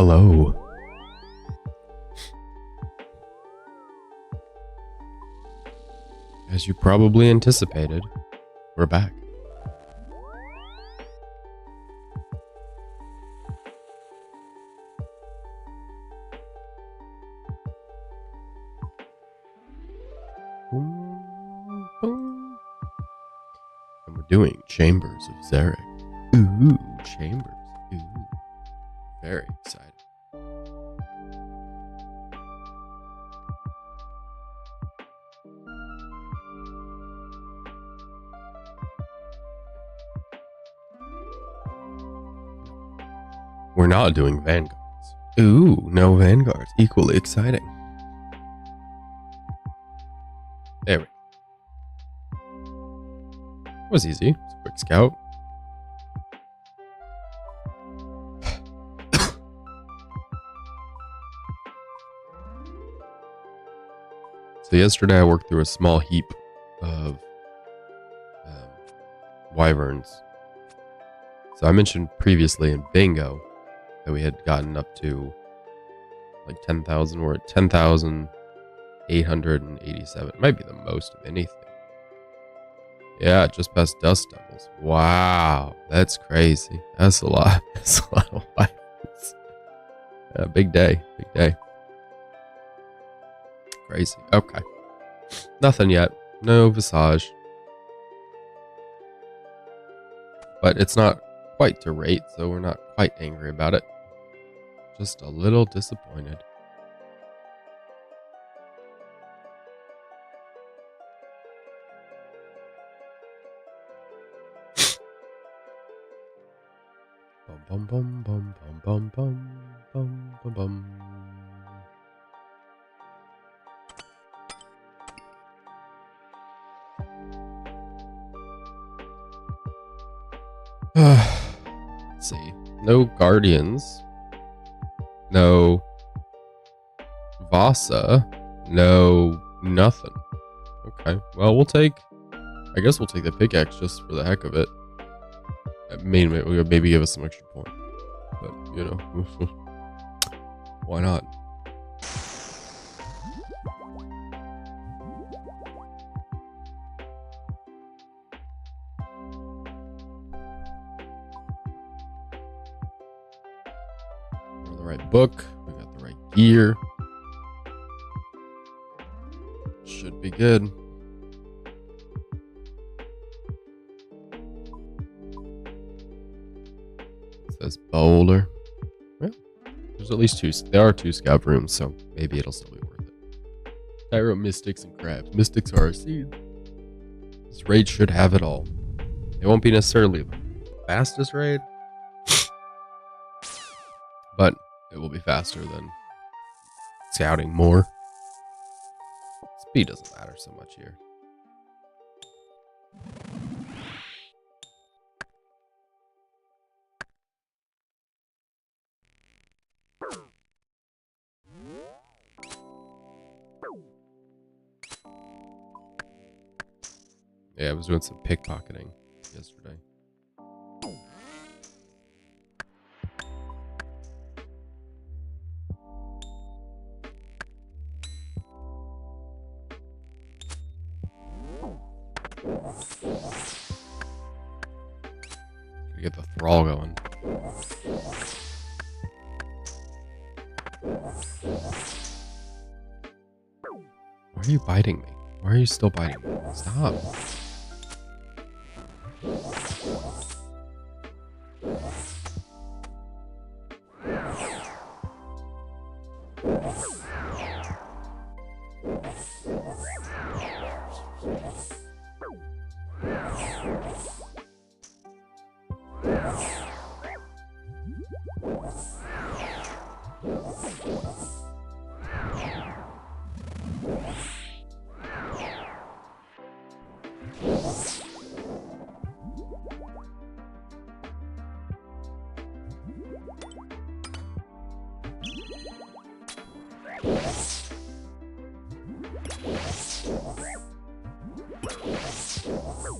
Hello. As you probably anticipated, we're back. And we're doing Chambers of Zarek. Ooh, Chambers. Ooh. Very excited. We're not doing Vanguards. Ooh, no Vanguards. Equally exciting. There we go. Was easy. It's a quick scout. So yesterday I worked through a small heap of wyverns. So I mentioned previously in bingo that we had gotten up to like 10,000. We're at 10,887. It might be the most of anything. Yeah, just past dust devils. Wow, that's crazy. That's a lot. That's a lot of wyverns. Yeah, big day. Big day. Crazy. Okay. Nothing yet. No visage. But it's not quite to rate, so we're not quite angry about it. Just a little disappointed. Bum bum bum bum bum bum bum bum bum. Let's see. No guardians. No Vasa. No nothing. Okay. Well, I guess we'll take the pickaxe just for the heck of it. Maybe give us some extra point. But, you know, why not? We're in the right book. We got the right gear. Should be good. Says boulder. Well, there's at least two. There are two scout rooms, so maybe it'll still be worth it. Tyro mystics and crabs. Mystics are our seed. This raid should have it all. It won't be necessarily the fastest raid, but it will be faster than scouting more. Speed doesn't matter so much here. Yeah, I was doing some pickpocketing yesterday. Gotta get the thrall going. Why are you biting me? Why are you still biting me? Stop.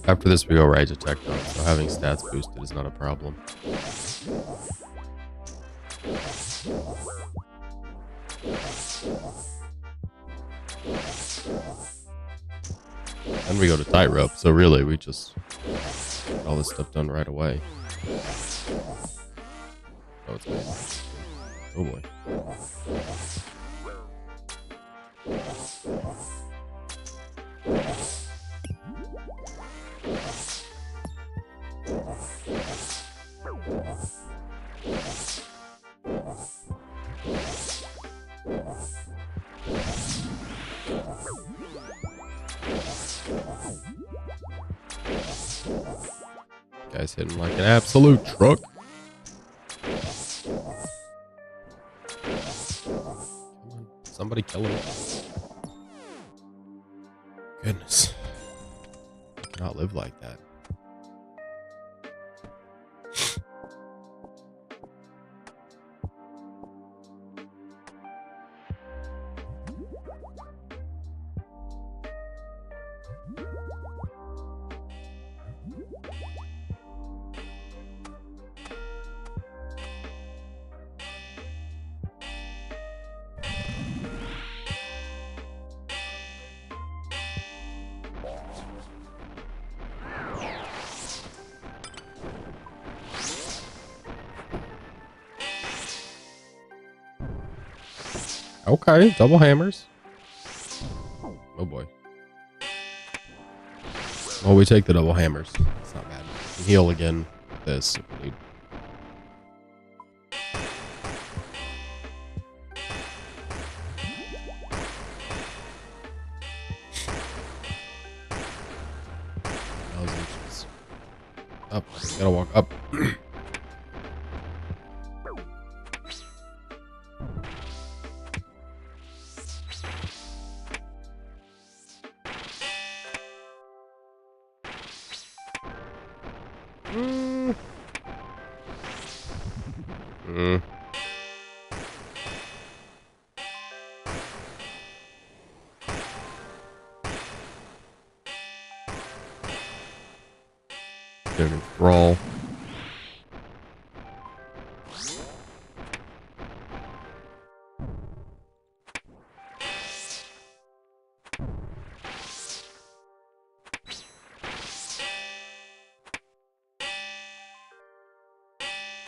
After this, we go right to tech though, so having stats boosted is not a problem. Then we go to tightrope. So really, we just get all this stuff done right away. Oh, it's good. Oh boy. Guy's hitting like an absolute truck. Come on, somebody kill him. Goodness. I cannot live like that. Okay, double hammers. Oh boy. Well, we take the double hammers. It's not bad. We can heal again with this if we need. Up. Gotta walk up. Doing a brawl.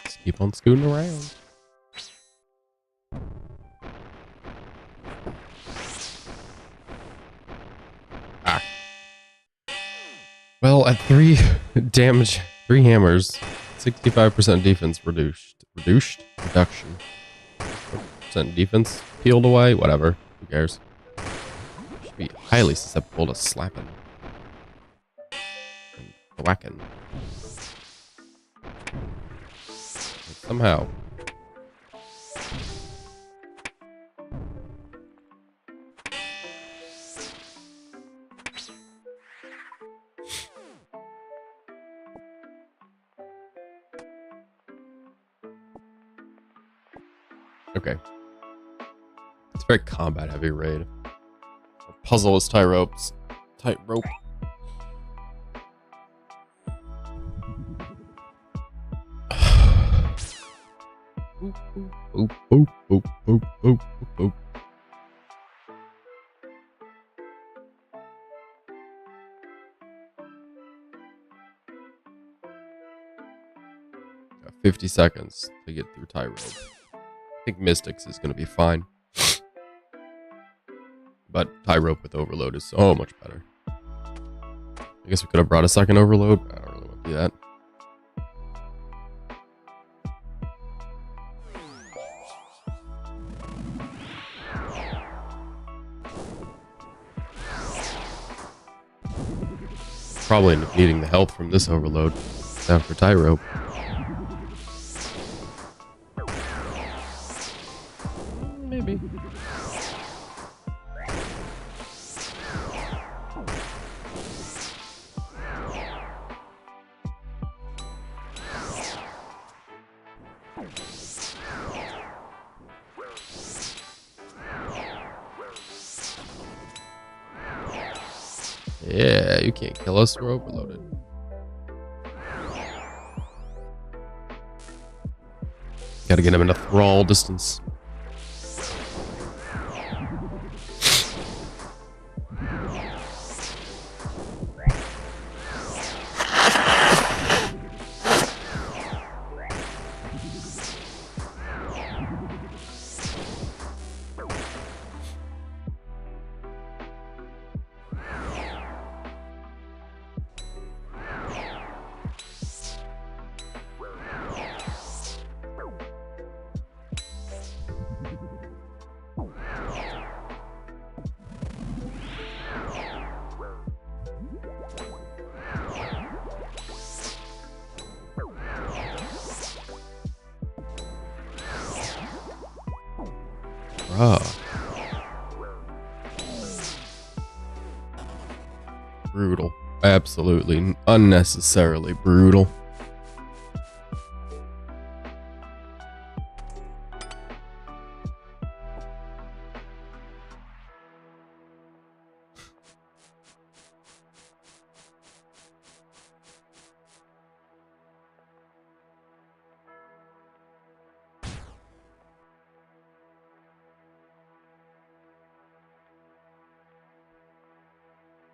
Just keep on scooting around. Ah. Well, at 3 damage, 3 hammers, 65% defense reduction. Percent defense peeled away. Whatever. Who cares? Should be highly susceptible to slapping and whacking. But somehow. Okay. It's a very combat heavy raid. Our puzzle is tightrope. Boop, boop, boop, boop, boop, boop. Got 50 seconds to get through tightrope. I think Mystics is going to be fine. But tightrope with overload is so much better. I guess we could have brought a second overload. I don't really want to do that. Probably end up needing the health from this overload down for tightrope. Maybe. Yeah, you can't kill us. We're overloaded. Gotta get him in a thrall distance. Bruh. Brutal. Absolutely unnecessarily brutal.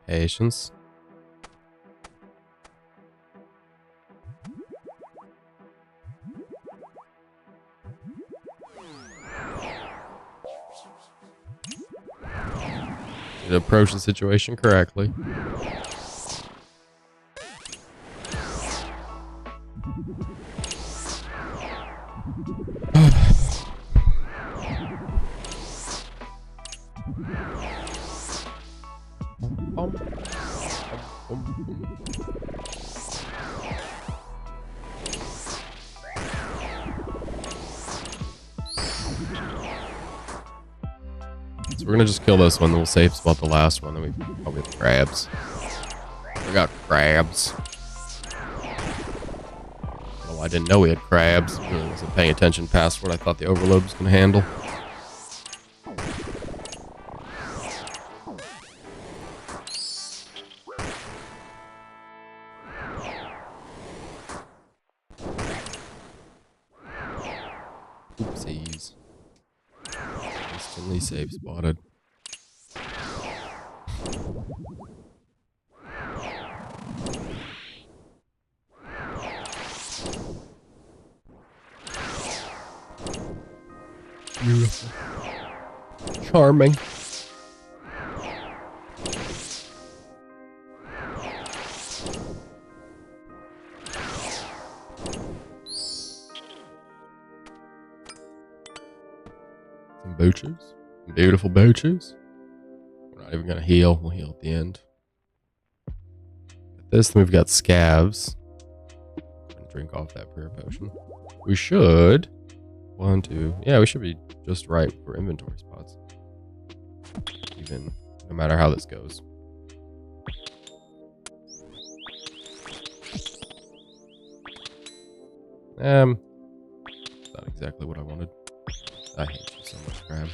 Patience. You approach the situation correctly. So we're gonna just kill this one, then we'll save spot the last one, then we probably have crabs. We got crabs. Well, I didn't know we had crabs. I really wasn't paying attention past what I thought the overload was gonna handle. Oopsies. Instantly save spotted. Beautiful. Charming. Some booches. Beautiful booches. We're not even gonna heal. We'll heal at the end. Got this, then we've got scabs. Drink off that prayer potion. We should. 1, 2. Yeah, we should be just right for inventory spots. Even no matter how this goes. Not exactly what I wanted. I hate you so much, crab.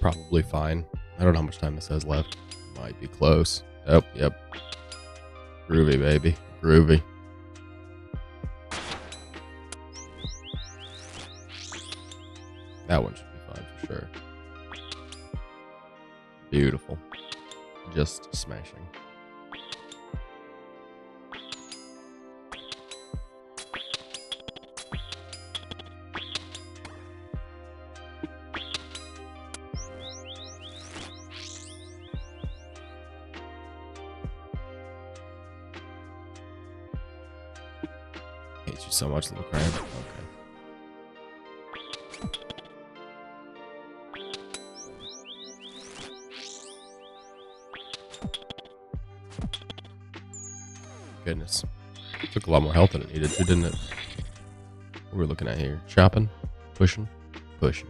Probably fine. I don't know how much time this has left. Might be close. Oh, yep. Groovy, baby. Groovy. That one should be fine for sure. Beautiful. Just smashing. Hate you so much, little crab. Okay. Goodness. Took a lot more health than it needed to, didn't it? What are we looking at here? Chopping? Pushing? Pushing.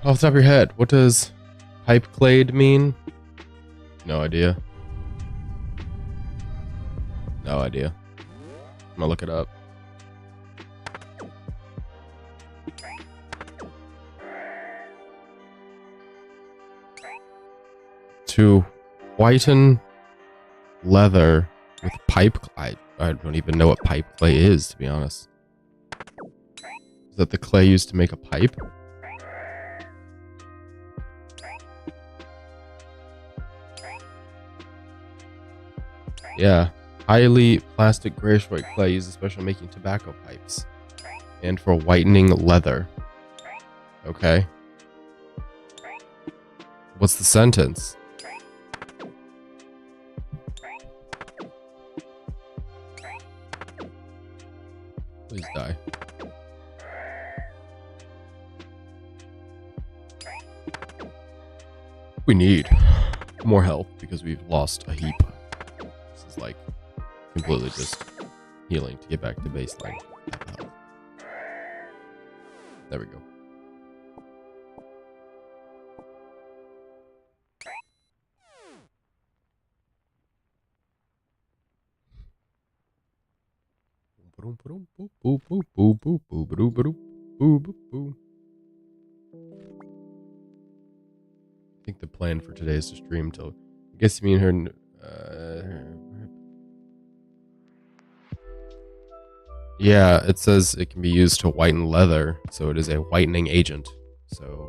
Off the top of your head, what does pipe clade mean? No idea. No idea. I'm gonna look it up. To whiten leather with pipe clay. I don't even know what pipe clay is, to be honest. Is that the clay used to make a pipe? Yeah. Highly plastic grayish white clay used especially in making tobacco pipes and for whitening leather. Okay. What's the sentence? die. We need more health because we've lost a heap. This is like completely just healing to get back to baseline health. There we go. I think the plan for today is to stream till, I guess you mean her, yeah, it says it can be used to whiten leather, so it is a whitening agent. So,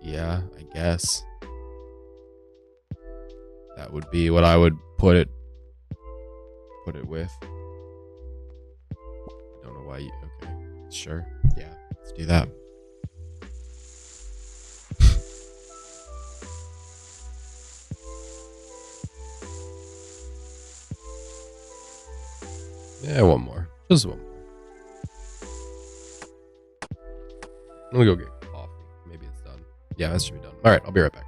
yeah, I guess that would be what I would put it with. I don't know why you, okay, sure, yeah, let's do that. Yeah, one more. Just one more. Let me go get coffee. Maybe it's done. Yeah, that should be done. Alright, I'll be right back.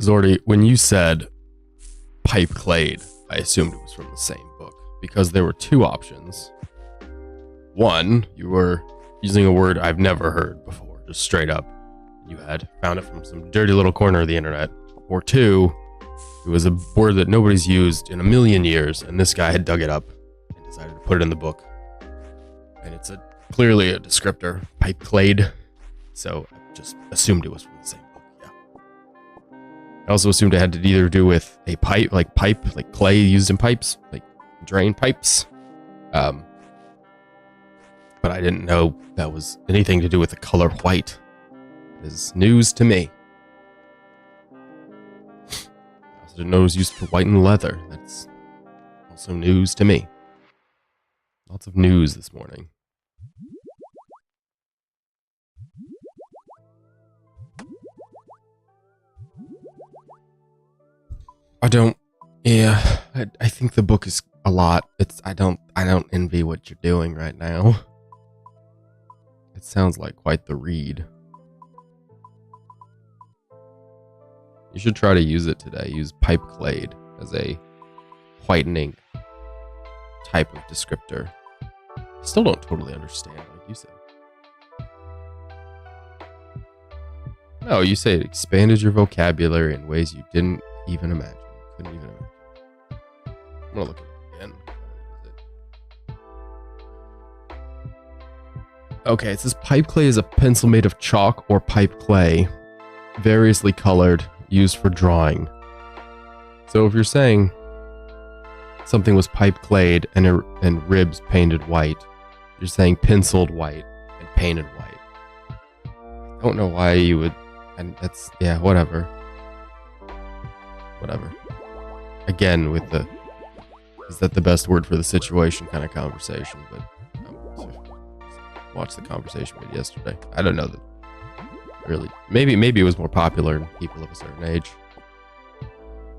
Zordy, when you said pipe clayed, I assumed it was from the same book because there were two options. One, you were using a word I've never heard before, just straight up. You had found it from some dirty little corner of the internet. Or two, it was a word that nobody's used in a million years, and this guy had dug it up and decided to put it in the book. And it's clearly a descriptor, pipe clayed. So I just assumed it was from the same book, yeah. I also assumed it had to either do with a pipe, like clay used in pipes, like drain pipes. But I didn't know that was anything to do with the color white. It is news to me. I also didn't know it was used to whiten leather. That's also news to me. Lots of news this morning. I think the book is a lot. I don't envy what you're doing right now. It sounds like quite the read. You should try to use it today. Use pipe clayed as a whitening type of descriptor. I still don't totally understand, like you said. No, you say it expanded your vocabulary in ways you didn't even imagine. Couldn't even imagine. I'm gonna look at it again. Okay, it says pipe clay is a pencil made of chalk or pipe clay, variously colored, used for drawing. So if you're saying something was pipe clayed and ribs painted white, you're saying penciled white and painted white. Don't know why you would, and that's, yeah, whatever. Whatever. Again, with the, is that the best word for the situation kind of conversation, but watched the conversation we had yesterday. I don't know that really. Maybe it was more popular in people of a certain age. You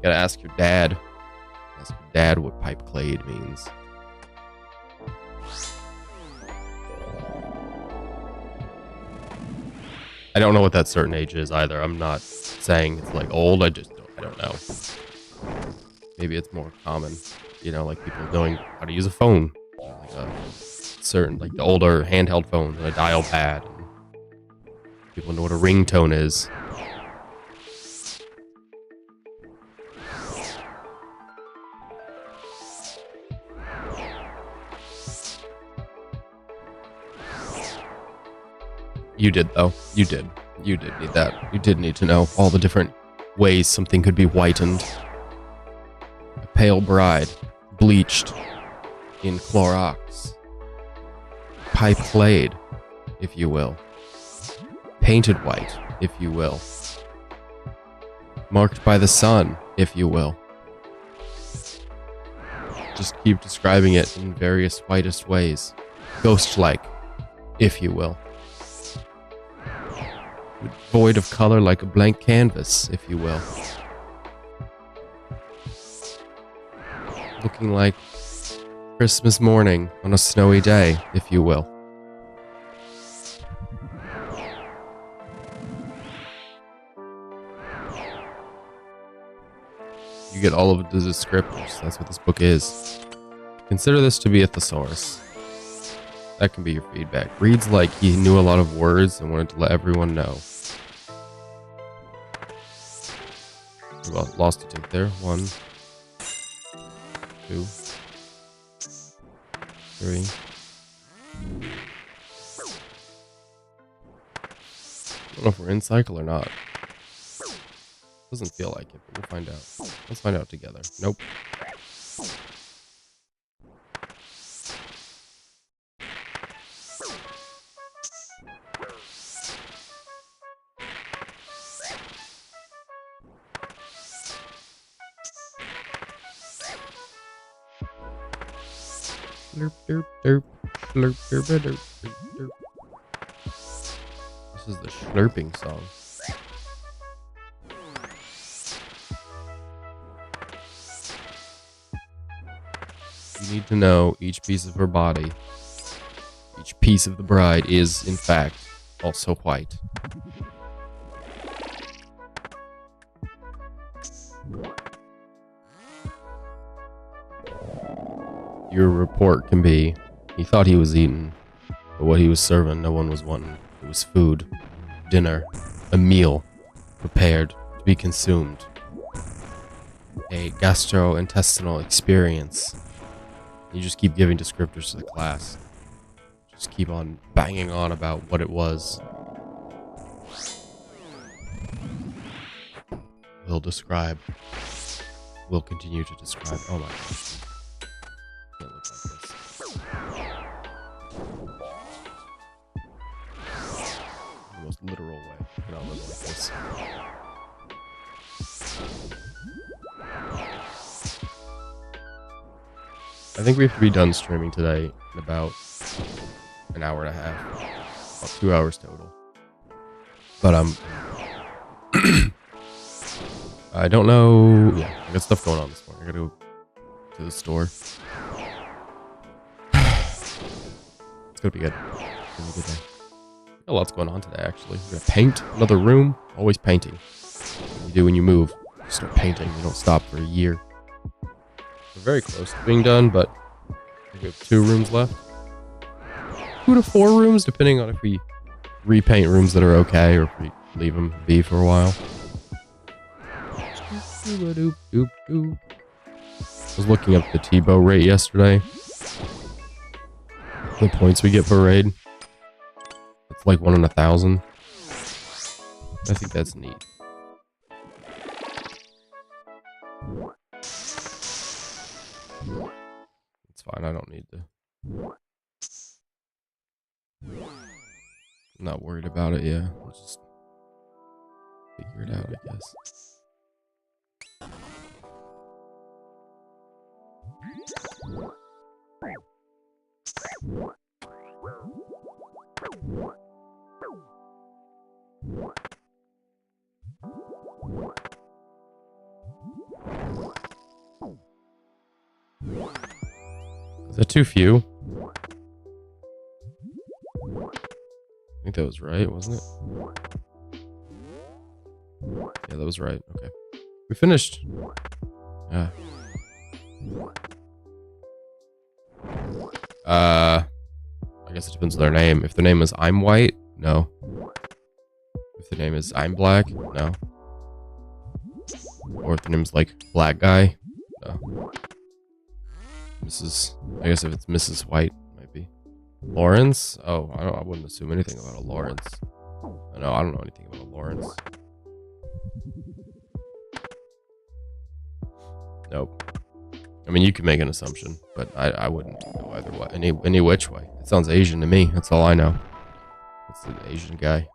gotta ask your dad. Ask your dad what pipe clayed means. I don't know what that certain age is either. I'm not saying it's like old. I don't know. Maybe it's more common, you know, like people knowing how to use a phone, like a certain, like the older handheld phones and a dial pad. And people know what a ringtone is. You did, though. You did need that. You did need to know all the different ways something could be whitened. A pale bride, bleached in Clorox. Pipe clayed, if you will. Painted white, if you will. Marked by the sun, if you will. Just keep describing it in various whitest ways. Ghost-like, if you will. Void of color like a blank canvas, if you will. Looking like Christmas morning on a snowy day, if you will. You get all of the descriptors. That's what this book is. Consider this to be a thesaurus. That can be your feedback. Reads like he knew a lot of words and wanted to let everyone know. Well, lost a tick there. 1, 2, 3. I don't know if we're in cycle or not. Doesn't feel like it, but we'll find out. Let's find out together. Nope. Slurp, derp, derp. Slurp, derp, derp, derp, derp. This is the slurping song. You need to know each piece of her body, each piece of the bride is, in fact, also white. Your report can be, he thought he was eating, but what he was serving, no one was wanting. It was food, dinner, a meal, prepared to be consumed. A gastrointestinal experience. You just keep giving descriptors to the class. Just keep on banging on about what it was. We'll describe. We'll continue to describe. Oh my gosh. Can't look like this. The most literal way. I cannot live like this. I think we have to be done streaming today in about an hour and a half. About 2 hours total. But I don't know. Yeah, I got stuff going on this morning. I gotta go to the store. It's gonna be good. It's gonna be a good day. Got lots going on today, actually. We're gonna paint another room. Always painting. What you do when you move, you start painting. You don't stop for a year. We're very close to being done, but we have 2 rooms left. 2 to 4 rooms, depending on if we repaint rooms that are okay or if we leave them be for a while. I was looking up the T-bow rate yesterday. The points we get per raid. It's like 1 in 1,000. I think that's neat. It's fine, I don't need to. I'm not worried about it, yeah. We'll just figure it out, I guess. Is that too few? I think that was right, wasn't it? Yeah, that was right. Okay. We finished. Yeah. I guess it depends on their name. If their name is I'm White, no. If the name is I'm Black, no. Or if the name's like Black Guy, no. I guess if it's Mrs. White, it might be. Lawrence? Oh, I wouldn't assume anything about a Lawrence. I don't know anything about a Lawrence. Nope. I mean, you could make an assumption, but I wouldn't go either way. Any which way. It sounds Asian to me. That's all I know. It's an Asian guy.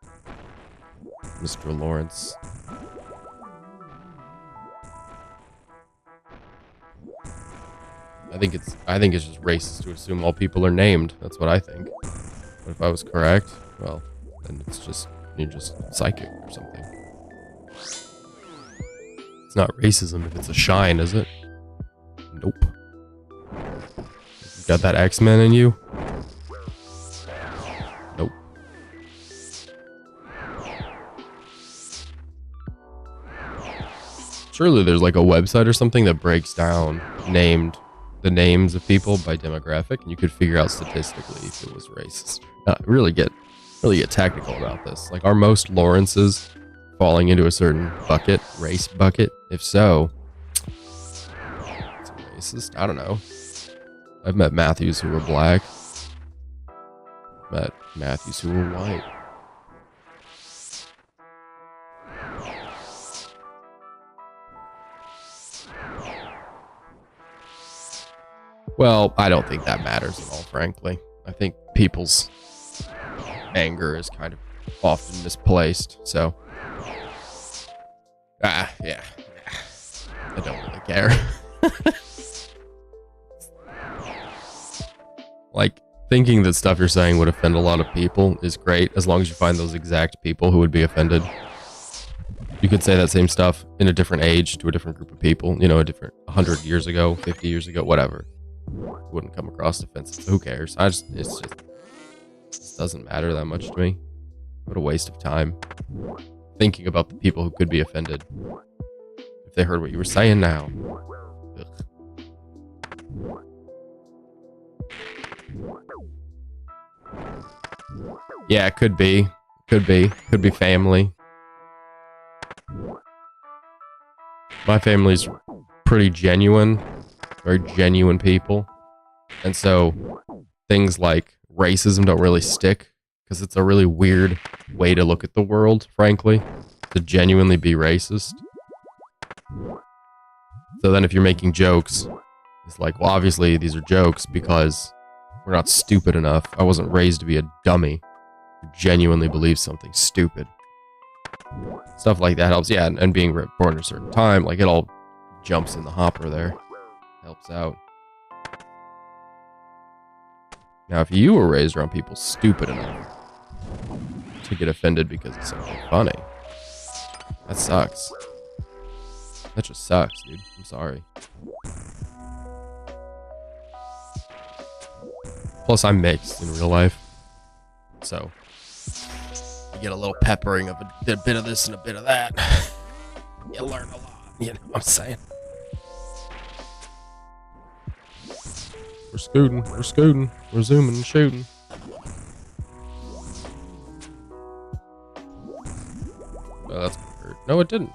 Mr. Lawrence. I think it's just racist to assume all people are named. That's what I think. But if I was correct, well, then you're just psychic or something. It's not racism if it's a shine, is it? Nope. You got that X-Men in you? Nope. Surely there's like a website or something that breaks down the names of people by demographic, and you could figure out statistically if it was racist. Really get technical about this. Like, are most Lawrences falling into a certain bucket, race bucket? If so, it's racist. I don't know. I've met Matthews who were black. Met Matthews who were white. Well, I don't think that matters at all, frankly. I think people's anger is kind of often misplaced, so... yeah. I don't really care. Like, thinking that stuff you're saying would offend a lot of people is great, as long as you find those exact people who would be offended. You could say that same stuff in a different age to a different group of people, you know, a different 100 years ago, 50 years ago, whatever. It wouldn't come across offensive. Who cares? It just doesn't matter that much to me. What a waste of time thinking about the people who could be offended if they heard what you were saying now. Ugh. Yeah, it could be. Could be family. My family's pretty genuine. Very genuine people. And so things like racism don't really stick because it's a really weird way to look at the world, frankly, to genuinely be racist. So then if you're making jokes, it's like, well, obviously these are jokes because we're not stupid enough. I wasn't raised to be a dummy who genuinely believes something stupid. Stuff like that helps. Yeah, and being born at a certain time, like, it all jumps in the hopper there. Helps out. Now, if you were raised around people stupid enough to get offended because of something funny, that sucks. That just sucks, dude. I'm sorry. Plus, I'm mixed in real life. So, you get a little peppering of a bit of this and a bit of that. You learn a lot. You know what I'm saying? We're scooting, we're zooming and shooting. Oh, that's gonna hurt. No, it didn't.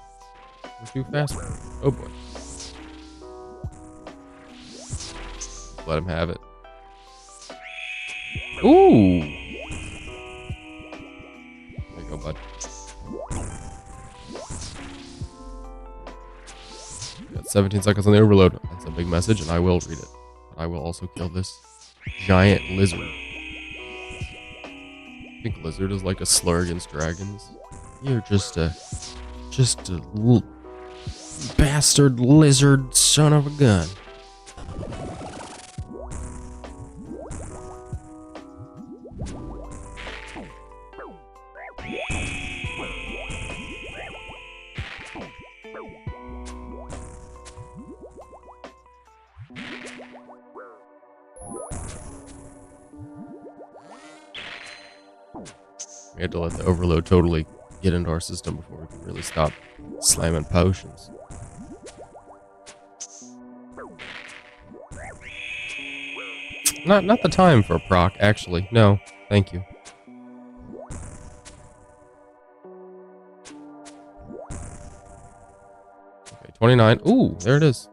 We're too fast. Oh boy. Let him have it. Ooh! There you go, bud. Got 17 seconds on the overload. That's a big message, and I will read it. I will also kill this giant lizard. think lizard is like a slur against dragons. You're just a little bastard lizard son of a gun. We had to let the overload totally get into our system before we can really stop slamming potions. Not the time for a proc, actually. No, thank you. Okay, 29. Ooh, there it is.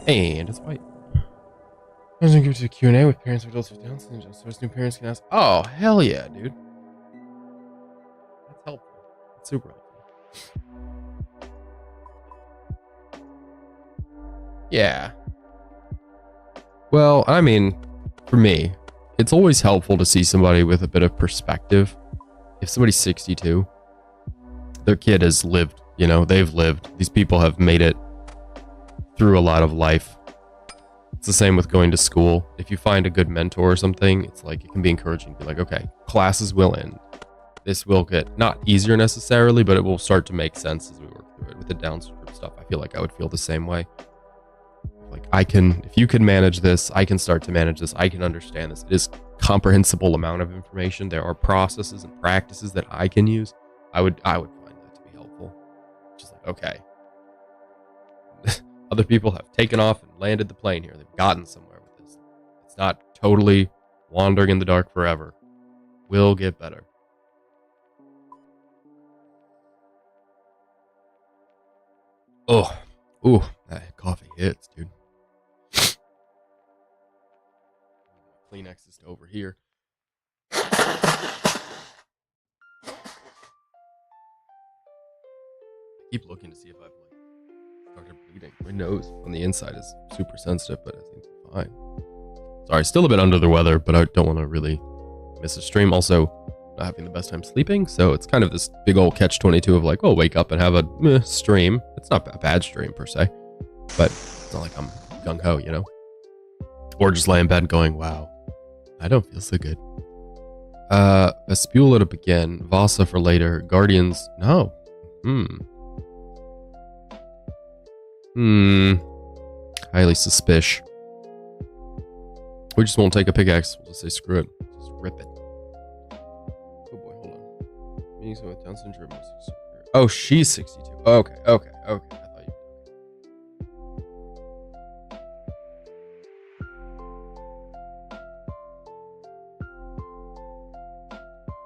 And it's white. I was gonna give it to a Q&A with parents of adults with Down syndrome, so as new parents can ask. Oh, hell yeah, dude. That's helpful. That's super helpful. Yeah. Well, I mean, for me, it's always helpful to see somebody with a bit of perspective. If somebody's 62, their kid has lived, you know, they've lived. These people have made it through a lot of life. It's the same with going to school. If you find a good mentor or something, it's like, it can be encouraging to be like, okay, classes will end. This will get not easier necessarily, but it will start to make sense as we work through it. With the Down syndrome stuff, I feel like I would feel the same way. Like, if you can manage this, I can start to manage this. I can understand this. It is comprehensible amount of information. There are processes and practices that I can use. I would find that to be helpful. Just like, okay. Other people have taken off and landed the plane here. They've gotten somewhere with this. It's not totally wandering in the dark forever. We'll get better. Oh, ooh, that coffee hits, dude. Kleenex is over here. I keep looking to see if I've started bleeding. My nose on the inside is super sensitive, but I think it's fine. Sorry, still a bit under the weather, but I don't want to really miss a stream. Also, not having the best time sleeping, so it's kind of this big old catch-22 of like, oh, wake up and have a stream. It's not a bad stream per se, but it's not like I'm gung-ho, you know? Or just lay in bed going, wow, I don't feel so good. Vespula to begin, Vasa for later, Guardians, no. Highly suspicious. We just won't take a pickaxe. We'll just say screw it. Just rip it. Oh boy, hold on. Meaning so with Down syndrome. Oh, she's 62. Okay. I thought you.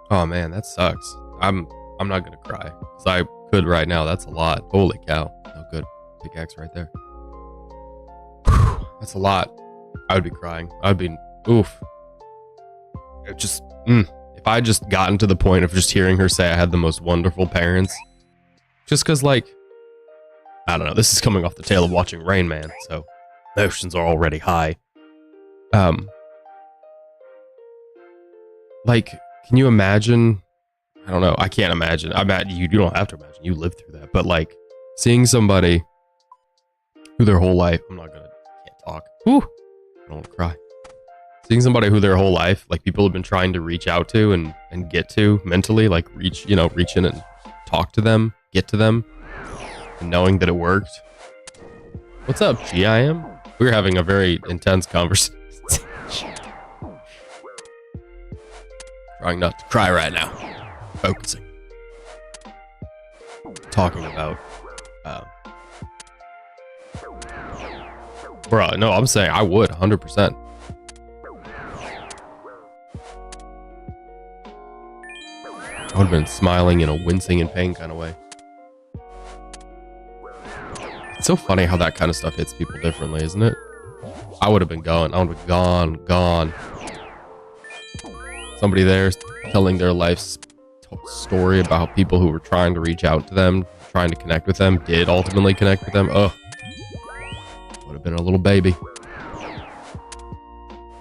Oh man, that sucks. I'm not gonna cry because I could right now. That's a lot. Holy cow. Oh, good. Pickaxe right there. Whew, that's a lot. I would be crying. I'd be oof. It just if I just gotten to the point of just hearing her say I had the most wonderful parents, just because like I don't know, this is coming off the tail of watching Rain Man, so emotions are already high. Like, can you imagine? I don't know. I can't imagine. I bet you don't have to imagine. You lived through that, but like seeing somebody who their whole life, can't talk. Whew. I don't want to cry. Seeing somebody who their whole life, like people have been trying to reach out to and get to mentally, like reach in and talk to them, get to them, and knowing that it worked. What's up, GIM? We're having a very intense conversation. Trying not to cry right now. Focusing. Talking about bro, no, I'm saying I would 100%. I would have been smiling in a wincing in pain kind of way. It's so funny how that kind of stuff hits people differently, isn't it? I would have been gone. I would have been gone. Somebody there telling their life's story about how people who were trying to reach out to them, trying to connect with them, did ultimately connect with them. Oh. Would have been a little baby.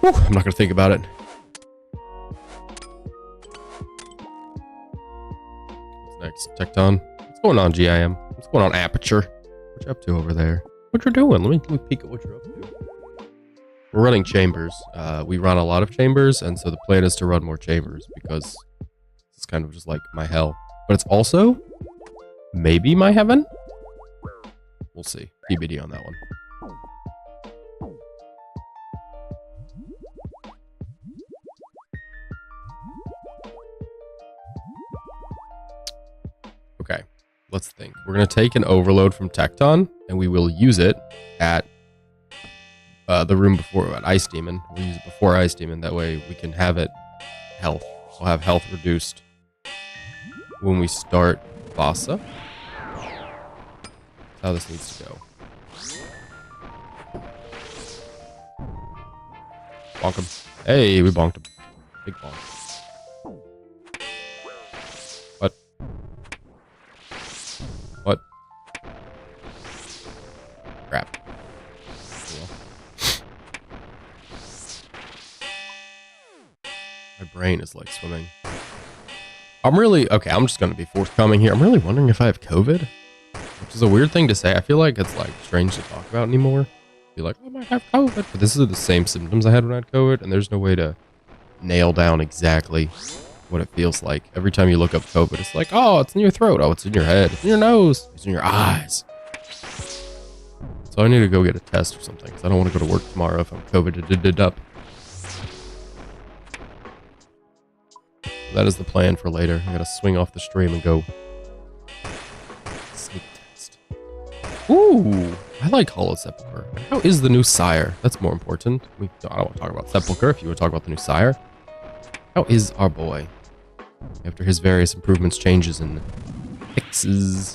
Whew, I'm not gonna think about it. It's Tecton. What's going on, GIM? What's going on, Aperture? What you up to over there? What you're doing? Let me peek at what you're up to. We're running chambers. We run a lot of chambers, and so the plan is to run more chambers because it's kind of just like my hell. But it's also maybe my heaven? We'll see. TBD on that one. Okay, let's think. We're going to take an overload from Tecton, and we will use it at the room before, at Ice Demon. We'll use it before Ice Demon. That way we can have it health. We'll have health reduced when we start Vasa. That's how this needs to go. Bonk him. Hey, we bonked him. Big bonk. What? What? Crap. My brain is like swimming. I'm just going to be forthcoming here. I'm really wondering if I have COVID, which is a weird thing to say. I feel like it's like strange to talk about anymore. Be like, I might have COVID, but this is the same symptoms I had when I had COVID, and there's no way to nail down exactly what it feels like. Every time you look up COVID, it's like, oh, it's in your throat. Oh, it's in your head. It's in your nose. It's in your eyes. So I need to go get a test or something, because I don't want to go to work tomorrow if I'm COVID-ed up. That is the plan for later. I gotta swing off the stream and go sneak test. Ooh, I like Hollow Sepulchre. How is the new Sire? That's more important. I don't want to talk about Sepulchre if you want to talk about the new Sire. How is our boy? After his various improvements, changes, and fixes.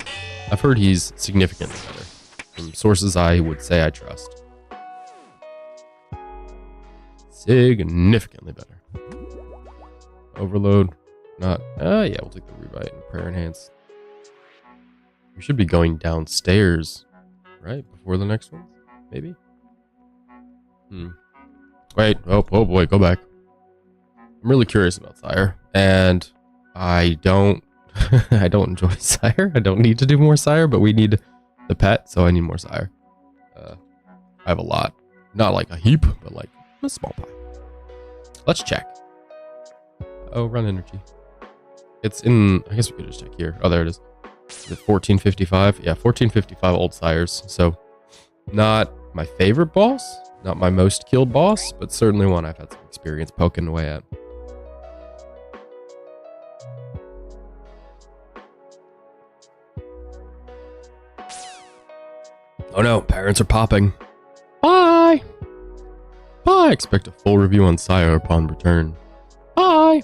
I've heard he's significantly better. From sources I would say I trust. Significantly better. Overload. Not. Yeah, we'll take the Revite and Prayer Enhance. We should be going downstairs, right? Before the next one? Maybe? Wait. Oh boy, go back. I'm really curious about Sire. And I don't I don't enjoy Sire. I don't need to do more Sire, but we need the pet, so I need more Sire. I have a lot. Not like a heap, but like a small pie. Let's check. Oh, run energy. It's in, I guess we could just check here. Oh, there it is. The 1455. Yeah, 1455 old Sires. So not my favorite boss, not my most killed boss, but certainly one I've had some experience poking away at. Oh no, parents are popping. Bye! Bye! Expect a full review on Sire upon return. Bye!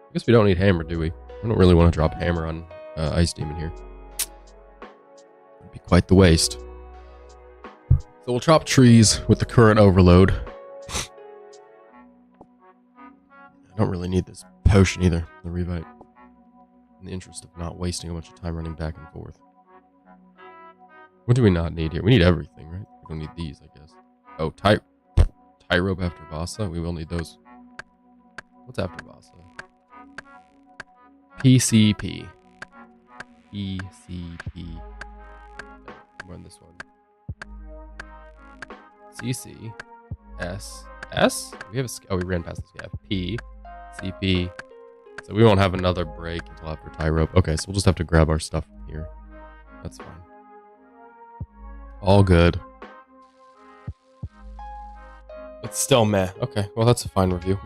I guess we don't need Hammer, do we? I don't really want to drop Hammer on Ice Demon here. It'd be quite the waste. So we'll chop trees with the current overload. I don't really need this potion either, the Revite. In the interest of not wasting a bunch of time running back and forth. What do we not need here? We need everything, right? We don't need these, I guess. Oh, tie rope after Vasa? We will need those. What's after Vasa? PCP. PCP. Run this one. CC. S. S? We have a... Oh, we ran past this. Yeah. P. CP. So we won't have another break until after tie rope. Okay, so we'll just have to grab our stuff from here. That's fine. All good. It's still meh. Okay, well that's a fine review.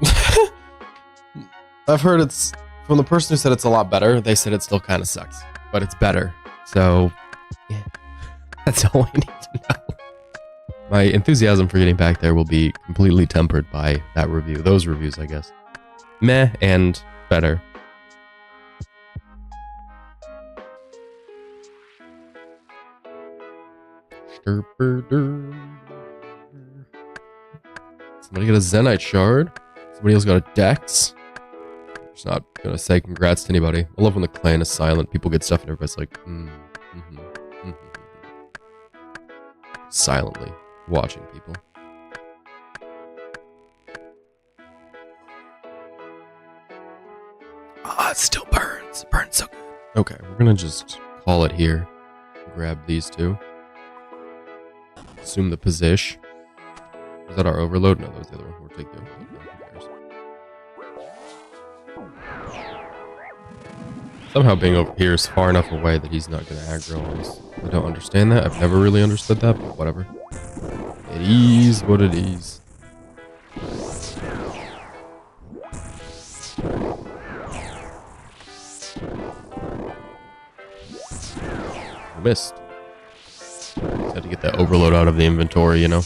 I've heard it's... From the person who said it's a lot better, they said it still kind of sucks. But it's better. So, yeah. That's all I need to know. My enthusiasm for getting back there will be completely tempered by that review. Those reviews, I guess. Meh and better. Somebody got a Zenite shard. Somebody else got a Dex. I'm just not gonna say congrats to anybody. I love when the clan is silent. People get stuff and everybody's like, silently watching people. Ah, it still burns. It burns so good. Okay, we're gonna just call it here. Grab these two. Assume the position. Is that our overload? No, that was the other one. We'll take the overload. Who cares? Somehow being over here is far enough away that he's not gonna aggro on us. I don't understand that. I've never really understood that, but whatever. It is what it is. Missed. Just had to get that overload out of the inventory, you know?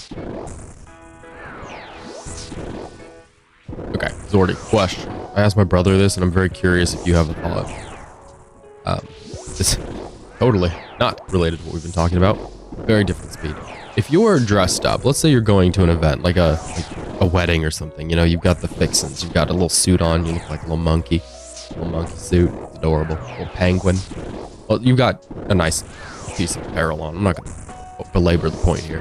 Okay, Zordy, question. I asked my brother this, and I'm very curious if you have a thought. This totally not related to what we've been talking about. Very different speed. If you are dressed up, let's say you're going to an event, like a wedding or something, you know, you've got the fixins, you've got a little suit on, you look like a little monkey suit, it's adorable, little penguin. Well, you've got a nice piece of apparel on. I'm not going to belabor the point here.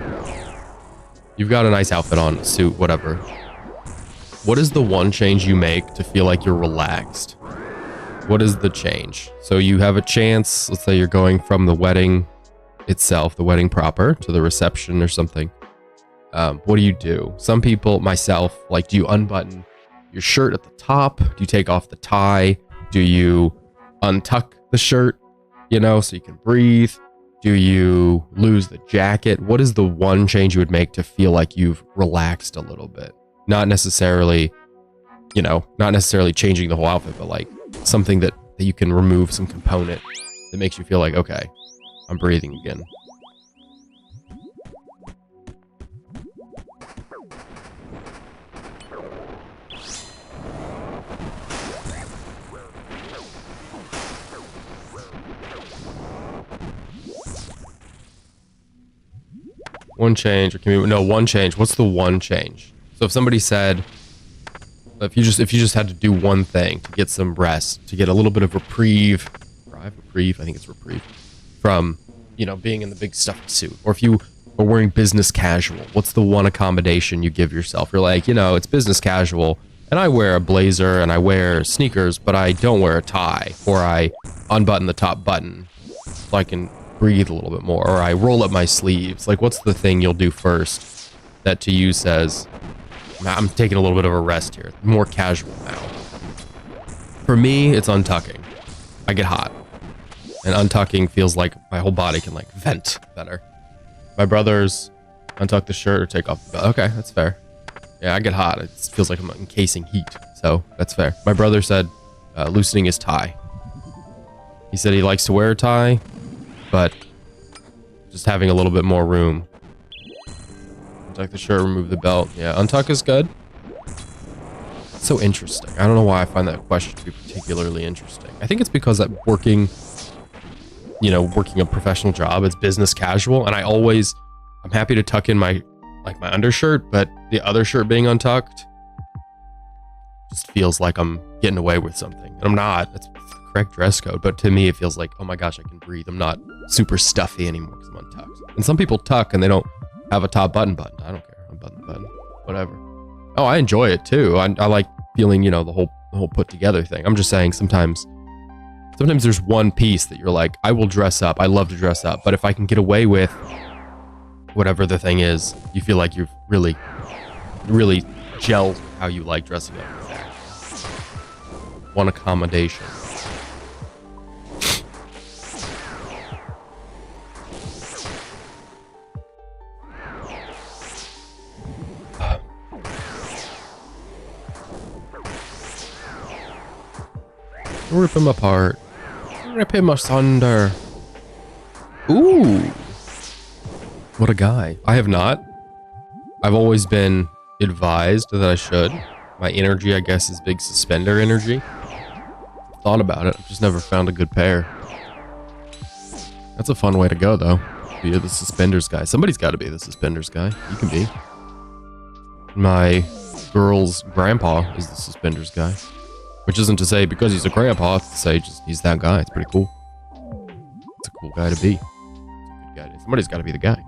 You've got a nice outfit on, a suit, whatever. What is the one change you make to feel like you're relaxed? What is the change? So you have a chance, let's say you're going from the wedding itself, the wedding proper, to the reception or something. What do you do? Some people, myself, like, do you unbutton your shirt at the top? Do you take off the tie? Do you untuck the shirt, you know, so you can breathe? Do you lose the jacket? What is the one change you would make to feel like you've relaxed a little bit? Not necessarily, you know, not necessarily changing the whole outfit, but like something that you can remove some component that makes you feel like, okay, I'm breathing again. One change, or can we, no, one change. What's the one change? So if somebody said, if you just had to do one thing to get some rest, to get a little bit of reprieve, I think it's reprieve, from, you know, being in the big stuffy suit, or if you are wearing business casual, what's the one accommodation you give yourself? You're like, you know, it's business casual, and I wear a blazer and I wear sneakers, but I don't wear a tie, or I unbutton the top button so I can breathe a little bit more, or I roll up my sleeves. Like, what's the thing you'll do first that to you says, I'm taking a little bit of a rest here, more casual now? For me, it's untucking. I get hot, and untucking feels like my whole body can like vent better. My brothers untuck the shirt or take off the belt. Okay, that's fair. Yeah, I get hot. It feels like I'm encasing heat, so that's fair. My brother said loosening his tie. He said he likes to wear a tie, but just having a little bit more room. Untuck the shirt, remove the belt. Yeah, untuck is good. It's so interesting. I don't know why I find that question to be particularly interesting. I think it's because I'm working, you know, working a professional job. It's business casual, and I'm happy to tuck in my undershirt, but the other shirt being untucked just feels like I'm getting away with something. And I'm not. It's the correct dress code, but to me it feels like, oh my gosh, I can breathe. I'm not super stuffy anymore because I'm untucked. And some people tuck and they don't have a top button. I don't care. I'm button the button. Whatever. Oh, I enjoy it too. I like feeling, you know, the whole put together thing. I'm just saying sometimes there's one piece that you're like, I will dress up. I love to dress up. But if I can get away with whatever the thing is, you feel like you've really, really gelled how you like dressing up. One accommodation. Rip him apart. Rip him asunder. Ooh. What a guy. I have not. I've always been advised that I should. My energy, I guess, is big suspender energy. Thought about it. I've just never found a good pair. That's a fun way to go, though. Be the suspenders guy. Somebody's got to be the suspenders guy. You can be. My girl's grandpa is the suspenders guy. Which isn't to say because he's a grandpa, it's to say just he's that guy. It's pretty cool. It's a cool guy to be. It's a good guy. Somebody's got to be the guy.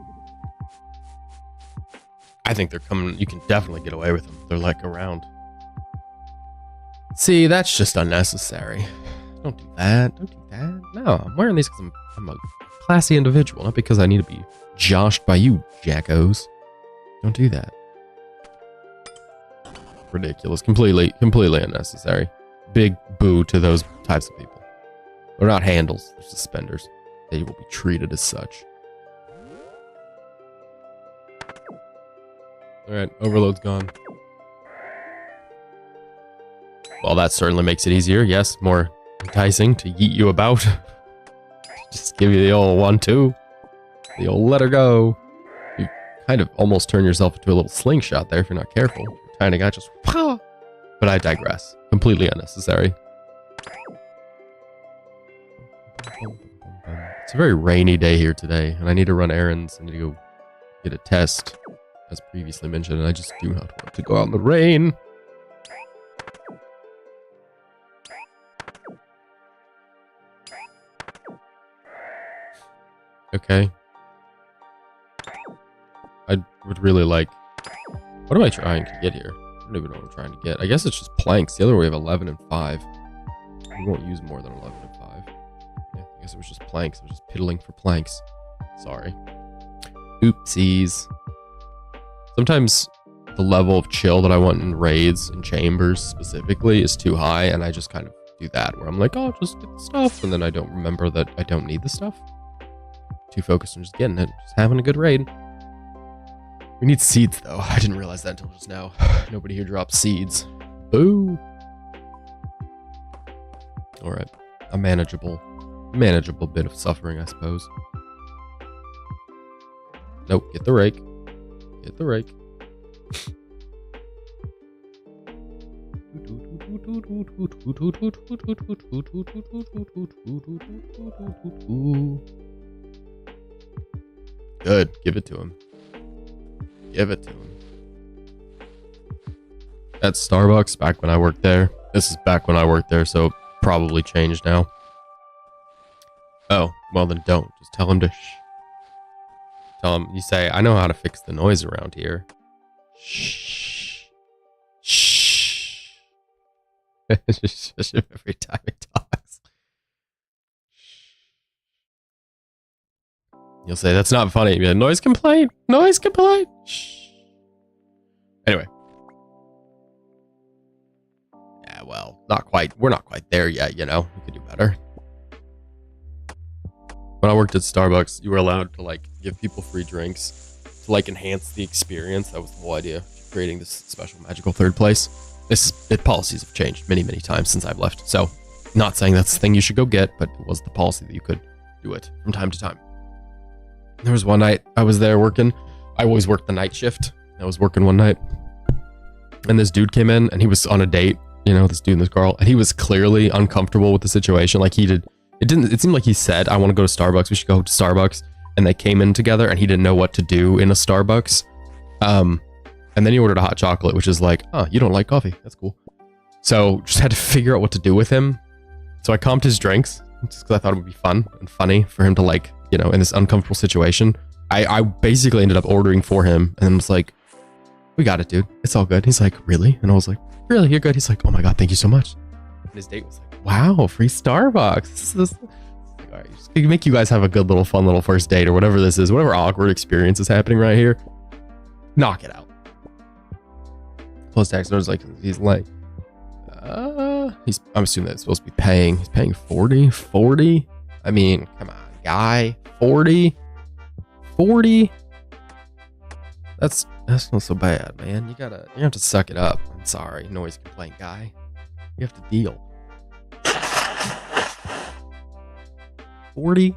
I think they're coming. You can definitely get away with them. They're like around. See, that's just unnecessary. Don't do that. Don't do that. No, I'm wearing these because I'm a classy individual, not because I need to be joshed by you, jackos. Don't do that. Ridiculous. Completely unnecessary. Big boo to those types of people. They're not handles, they're suspenders. They will be treated as such. Alright, overload's gone. Well, that certainly makes it easier. Yes, more enticing to yeet you about. Just give you the old 1-2. The old let her go. You kind of almost turn yourself into a little slingshot there if you're not careful. You're tiny guy just... But I digress. Completely unnecessary. It's a very rainy day here today, and I need to run errands. I need to go get a test, as previously mentioned, and I just do not want to go out in the rain. Okay. I would really like... What am I trying to get here? I don't even know what I'm trying to get. I guess it's just planks. The other way we have 11 and 5. We won't use more than 11 and 5. Yeah, I guess it was just planks. I was just piddling for planks. Sorry. Oopsies. Sometimes the level of chill that I want in raids and chambers specifically is too high, and I just kind of do that, where I'm like, oh, just get the stuff, and then I don't remember that I don't need the stuff. Too focused on just getting it, just having a good raid. We need seeds, though. I didn't realize that until just now. Nobody here drops seeds. Boo! Alright. A manageable bit of suffering, I suppose. Nope, get the rake. Get the rake. Good. Give it to him. Give it to him. That's Starbucks back when I worked there. This is back when I worked there, so probably changed now. Oh, well then don't. Just tell him to shh. Tell him, you say, I know how to fix the noise around here. Shh. Shh. Just every time he talks. You'll say, that's not funny. You'll be like, noise complaint. Noise complaint. Shh. Anyway. Yeah, well, not quite. We're not quite there yet, you know. We could do better. When I worked at Starbucks, you were allowed to, like, give people free drinks to, like, enhance the experience. That was the whole idea. Creating this special magical third place. Policies have changed many, many times since I've left. So, not saying that's the thing you should go get, but it was the policy that you could do it from time to time. There was one night I was there working. I always worked the night shift. I was working one night, and this dude came in, and he was on a date. You know, this dude and this girl, and he was clearly uncomfortable with the situation. Like it seemed like he said, I want to go to Starbucks. We should go to Starbucks. And they came in together, and he didn't know what to do in a Starbucks. And then he ordered a hot chocolate, which is like, oh, you don't like coffee. That's cool. So just had to figure out what to do with him. So I comped his drinks just because I thought it would be fun and funny for him to, like, you know, in this uncomfortable situation. I basically ended up ordering for him and was like, we got it, dude. It's all good. He's like, really? And I was like, really? You're good? He's like, oh my God, thank you so much. And his date was like, wow, free Starbucks. This all right, just make you guys have a good little fun little first date or whatever this is, whatever awkward experience is happening right here. Knock it out. Plus tax notice, like, he's like, I'm assuming that's supposed to be paying. He's paying 40. I mean, come on, guy, 40. That's not so bad, man. You have to suck it up. I'm sorry, noise complaint guy. You have to deal. 40,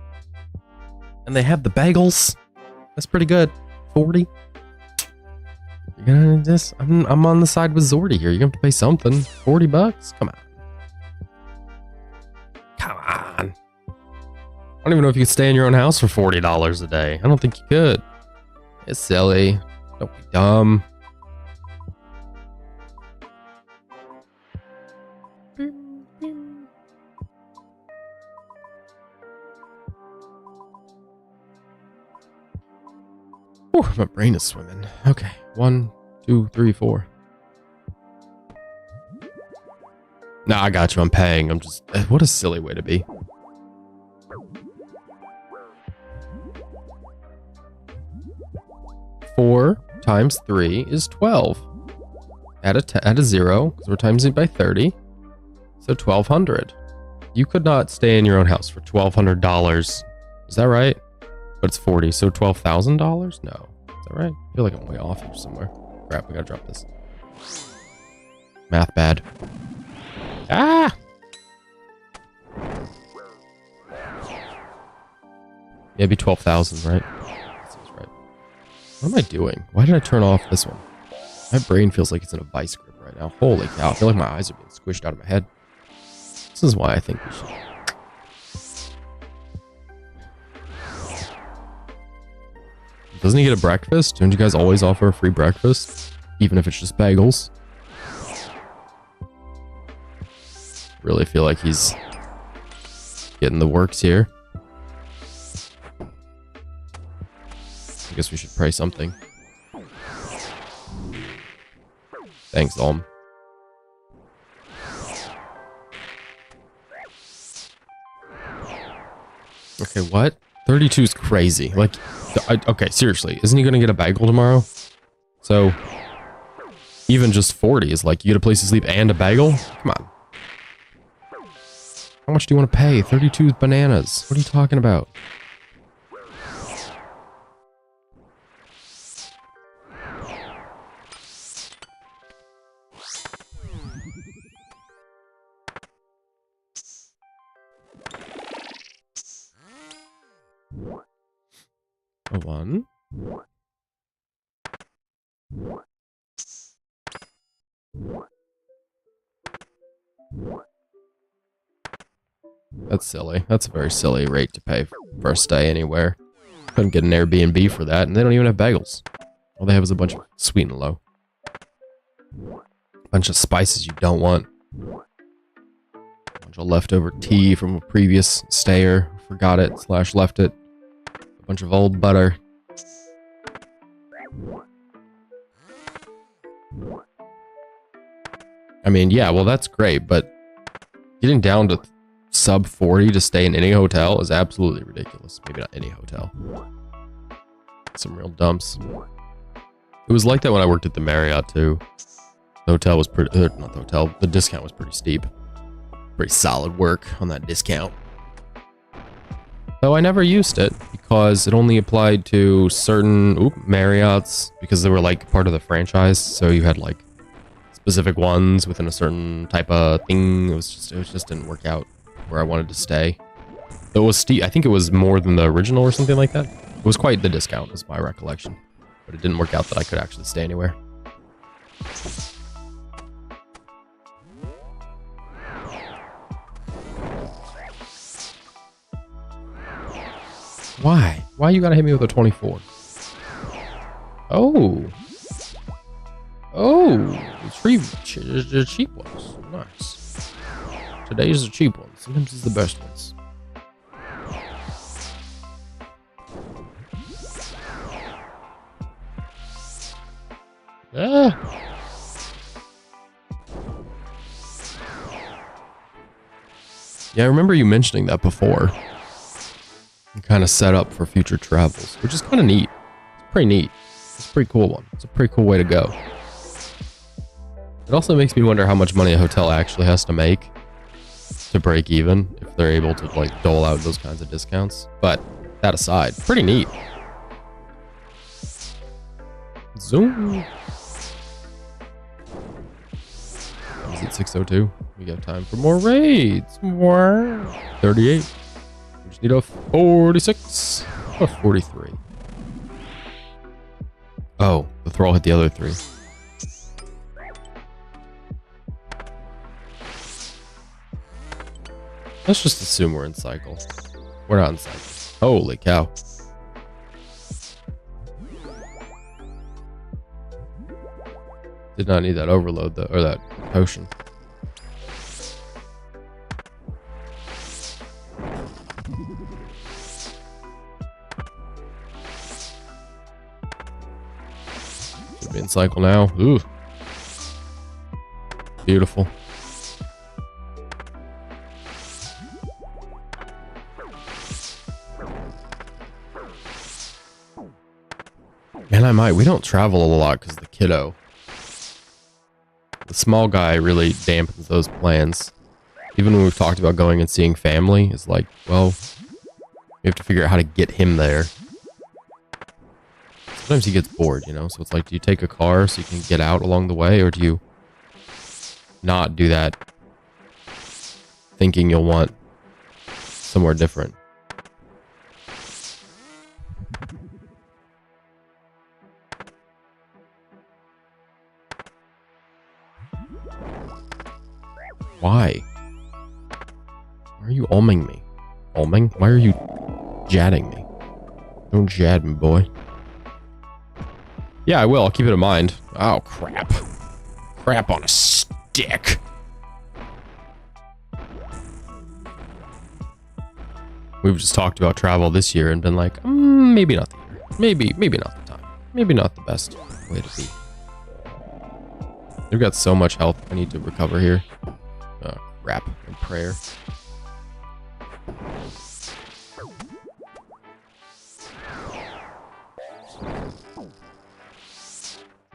and they have the bagels. That's pretty good. 40. You're gonna just, I'm on the side with Zordy here. You're gonna have to pay something. $40. Come on. I don't even know if you could stay in your own house for $40 a day. I don't think you could. It's silly. Don't be dumb. Whew, my brain is swimming. Okay, 1, 2, 3, 4. Nah, I got you. I'm paying. I'm just... What a silly way to be. 4 times 3 is 12. Add a 0, because we're timesing by 30. So 1,200. You could not stay in your own house for $1,200. Is that right? But it's 40, so $12,000? No. Is that right? I feel like I'm way off here somewhere. Crap, we gotta drop this. Math bad. Ah! Maybe 12,000, right? That seems right. What am I doing? Why did I turn off this one? My brain feels like it's in a vice grip right now. Holy cow, I feel like my eyes are being squished out of my head. This is why I think we should... Doesn't he get a breakfast? Don't you guys always offer a free breakfast? Even if it's just bagels? Really feel like he's getting the works here. I guess we should pray something. Thanks, Alm. Okay, what? 32 is crazy. Like, okay, seriously. Isn't he going to get a bagel tomorrow? So, even just 40 is like, you get a place to sleep and a bagel? Come on. How much do you want to pay? 32 is bananas. What are you talking about? A 1. That's silly. That's a very silly rate to pay for a stay anywhere. Couldn't get an Airbnb for that, and they don't even have bagels. All they have is a bunch of sweet and low. A bunch of spices you don't want. A bunch of leftover tea from a previous stayer. Forgot it, / left it. A bunch of old butter. I mean, yeah, well, that's great, but getting down to sub 40 to stay in any hotel is absolutely ridiculous. Maybe not any hotel. Some real dumps. It was like that when I worked at the Marriott, too. The hotel was pretty... not the hotel. The discount was pretty steep. Pretty solid work on that discount. Though I never used it because it only applied to certain Marriotts because they were like part of the franchise. So you had like specific ones within a certain type of thing. It just didn't work out where I wanted to stay. It was steep. I think it was more than the original or something like that. It was quite the discount is my recollection, but it didn't work out that I could actually stay anywhere. Why? Why you gotta hit me with a 24? Oh. Oh. The cheap ones. Nice. Today's the cheap ones. Sometimes it's the best ones. Ah. Yeah, I remember you mentioning that before. And kind of set up for future travels, which is kind of neat. It's pretty neat. It's a pretty cool one. It's a pretty cool way to go. It also makes me wonder how much money a hotel actually has to make to break even if they're able to like dole out those kinds of discounts. But that aside, pretty neat. Zoom. Is it 6:02? We got time for more raids. More 38. We just need a 46 or 43. Oh, the thrall hit the other 3. Let's just assume we're in cycle. We're not in cycle. Holy cow. Did not need that overload though, or that potion. Should be in cycle now. Ooh. Beautiful. Man, I might. We don't travel a lot because the kiddo. The small guy really dampens those plans. Even when we've talked about going and seeing family, it's like, well, we have to figure out how to get him there. Sometimes he gets bored, you know? So it's like, do you take a car so you can get out along the way, or do you not do that thinking you'll want somewhere different? Why? Why are you alming me? Alming? Why are you jadding me? Don't jad me, boy. Yeah, I will. I'll keep it in mind. Oh, crap. Crap on a stick. We've just talked about travel this year and been like, maybe not the year. Maybe not the time. Maybe not the best way to be. We've got so much health I need to recover here. Oh, crap. And prayer.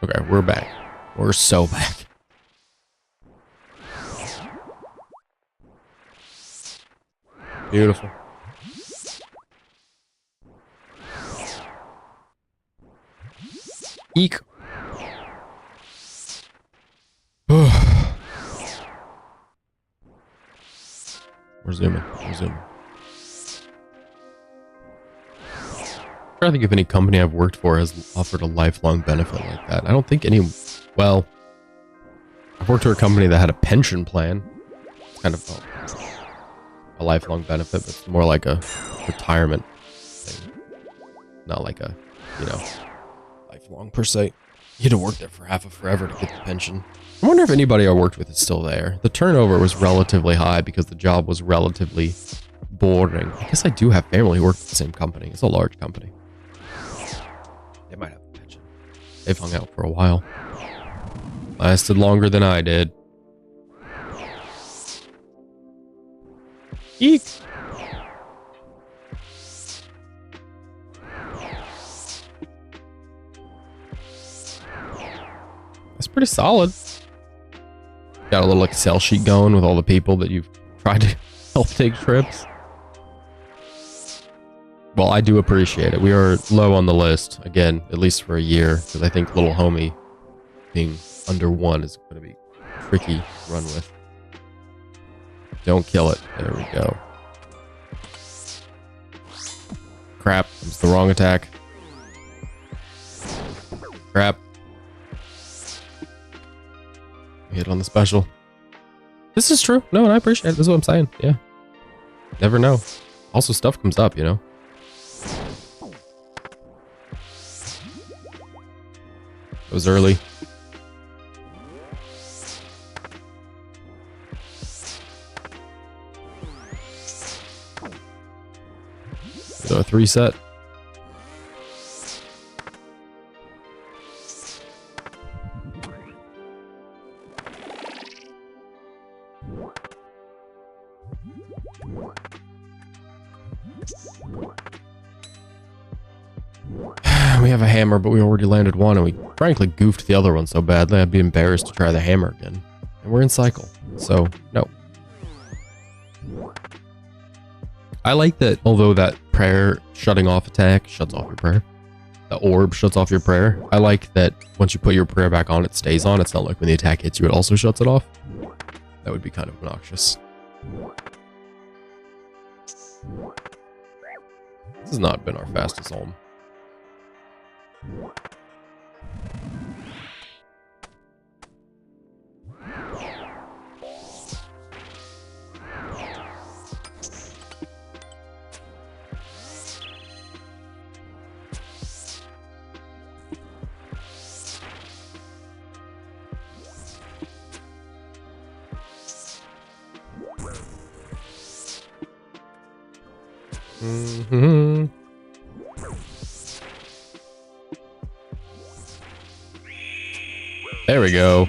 Okay, we're back. We're so back. Beautiful. Eek. We're zooming. We're zooming. I'm trying to think if any company I've worked for has offered a lifelong benefit like that. I don't think any. Well, I've worked for a company that had a pension plan. It's kind of a lifelong benefit, but it's more like a retirement thing. Not like a, you know, lifelong per se. You had to work there for half of forever to get the pension. I wonder if anybody I worked with is still there. The turnover was relatively high because the job was relatively boring. I guess I do have family who work at the same company. It's a large company. They might have a pension. They've hung out for a while. Lasted longer than I did. Eek! That's pretty solid. Got a little Excel sheet going with all the people that you've tried to help take trips. Well, I do appreciate it. We are low on the list, again, at least for a year, because I think little homie being under 1 is going to be tricky to run with. Don't kill it. There we go. Crap. It's the wrong attack. Crap. Hit on the special. This is true. No, and I appreciate it. This is what I'm saying. Yeah. Never know. Also, stuff comes up, you know? It was early. So a 3 set. We have a hammer, but we already landed one, and we frankly goofed the other one so badly I'd be embarrassed to try the hammer again. And we're in cycle, so no. I like that, although that prayer shutting off attack shuts off your prayer. The orb shuts off your prayer. I like that once you put your prayer back on, it stays on. It's not like when the attack hits you, it also shuts it off. That would be kind of obnoxious. This has not been our fastest home. Mm-hmm. There we go.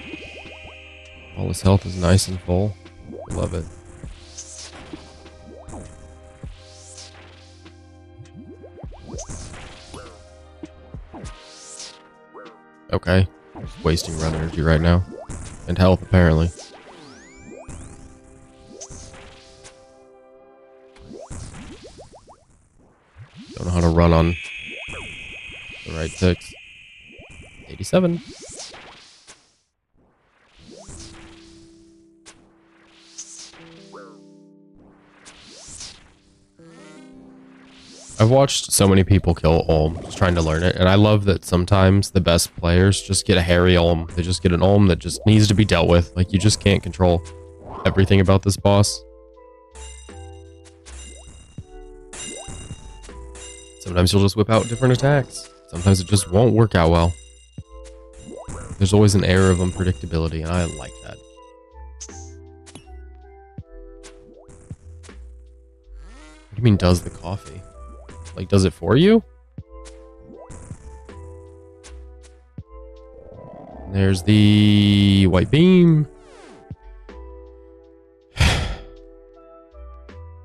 All his health is nice and full. Love it. okay. Just wasting run energy right now. And health, apparently. Don't know how to run on the right ticks. 87. I've watched so many people kill Olm just trying to learn it, and I love that sometimes the best players just get a hairy Olm. They just get an Olm that just needs to be dealt with. Like, you just can't control everything about this boss. Sometimes you'll just whip out different attacks. Sometimes it just won't work out well. There's always an air of unpredictability, and I like that. What do you mean, does the coffee? Like, does it for you? There's the white beam.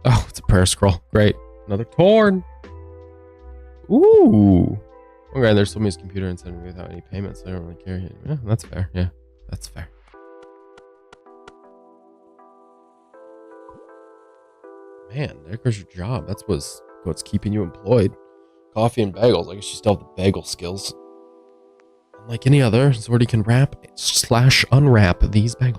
Oh, it's a prayer scroll. Great. Another torn. Ooh. Okay, there's sold me his computer and sent me without any payments. I don't really care. Yeah, that's fair. Yeah, that's fair. Man, there goes your job. That's what's keeping you employed. Coffee and bagels. I guess you still have the bagel skills. Unlike any other, Zordy can wrap/unwrap these bagels.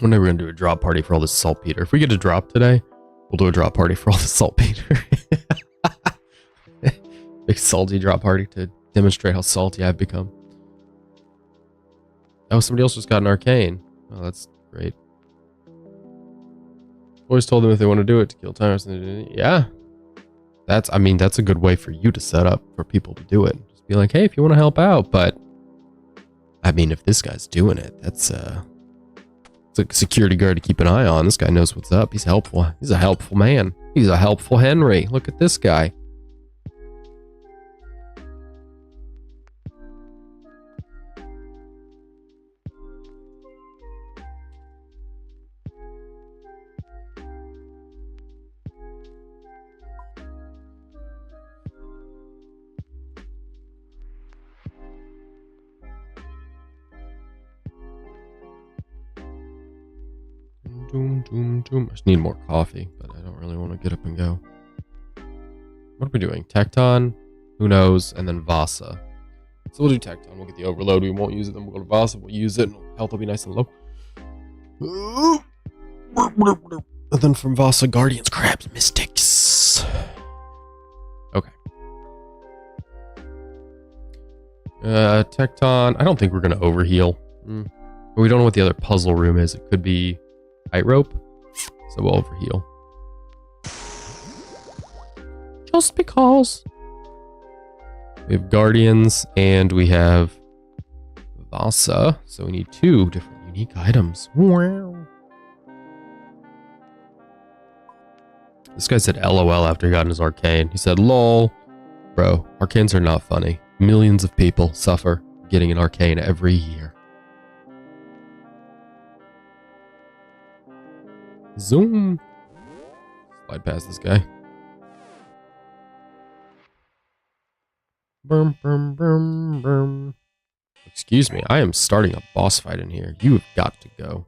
We're never going to do a drop party for all this saltpeter. If we get a drop today, we'll do a drop party for all the saltpeter. Big salty drop party to demonstrate how salty I've become. Oh, somebody else just got an arcane. Oh, that's great. Always told them if they want to do it to kill time or something. Yeah. That's a good way for you to set up for people to do it. Just be like, hey, if you want to help out, but I mean, if this guy's doing it, it's a security guard to keep an eye on. This guy knows what's up. He's helpful. He's a helpful man. He's a helpful Henry. Look at this guy. I just need more coffee, but I don't really want to get up and go. What are we doing? Tecton, who knows, and then Vasa. So we'll do Tecton. We'll get the overload. We won't use it. Then we'll go to Vasa. We'll use it. And health will be nice and low. And then from Vasa, Guardians, Crabs, Mystics. Okay. Tecton. I don't think we're going to overheal. But we don't know what the other puzzle room is. It could be tightrope. So we'll overheal. Just because. We have Guardians and we have Vasa. So we need 2 different unique items. Wow. This guy said LOL after he got his arcane. He said, lol. Bro, arcanes are not funny. Millions of people suffer getting an arcane every year. Zoom. Slide past this guy. Boom, boom, boom, boom. Excuse me, I am starting a boss fight in here. You have got to go.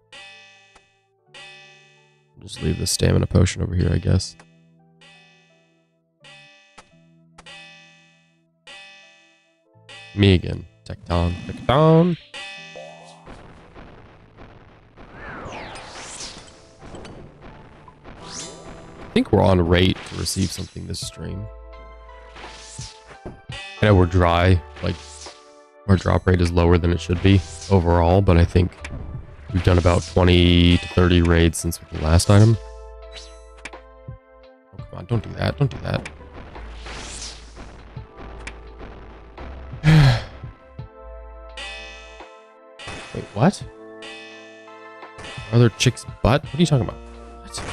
Just leave the stamina potion over here, I guess. Me again. Tecton, Tecton. I think we're on rate to receive something this stream. I know we're dry, like our drop rate is lower than it should be overall, but I think we've done about 20 to 30 raids since the last item. Oh, come on, don't do that, don't do that. Wait, what? Other chick's butt? What are you talking about? What?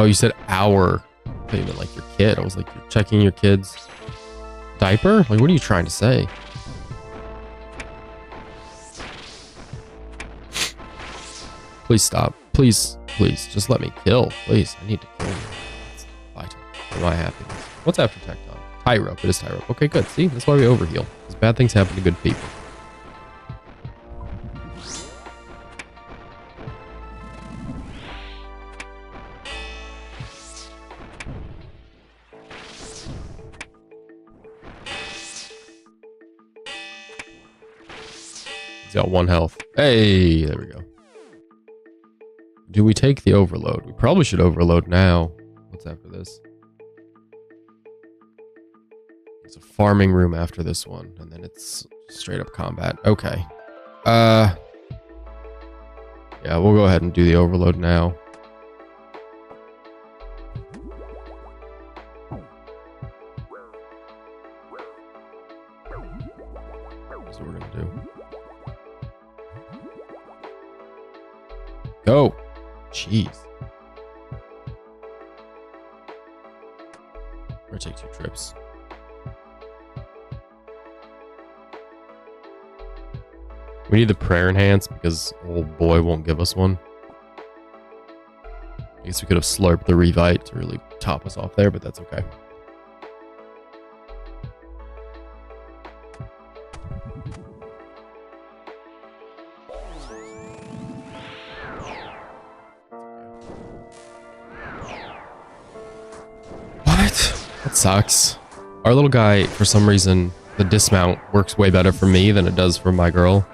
Oh, you said our payment, like your kid. I was like, you're checking your kid's diaper? Like, what are you trying to say? Please stop. Please, please, just let me kill. Please, I need to kill you. It's vital for my happiness. What's after Tecton? Tie rope. It is tie rope. Okay, good. See, that's why we overheal. Because bad things happen to good people. He's got 1 health. Hey, there we go. Do we take the overload? We probably should overload now. What's after this? There's a farming room after this one, and then it's straight up combat. Okay. Yeah, we'll go ahead and do the overload now. That's what we're gonna do. Go. Jeez. We're gonna take 2 trips. We need the prayer enhance because old boy won't give us one. I guess we could have slurped the revite to really top us off there, but that's okay. That sucks. Our little guy, for some reason, the dismount works way better for me than it does for my girl.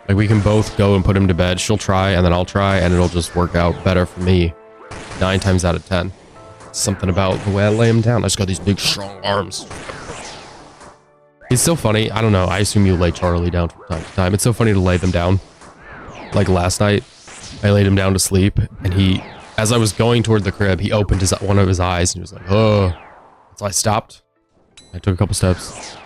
Like, we can both go and put him to bed. She'll try, and then I'll try, and it'll just work out better for me 9 times out of 10. Something about the way I lay him down. I just got these big, strong arms. It's so funny. I don't know. I assume you lay Charlie down from time to time. It's so funny to lay them down. Like last night, I laid him down to sleep, and he... As I was going toward the crib, he opened one of his eyes and he was like, oh. So I stopped. I took a couple steps.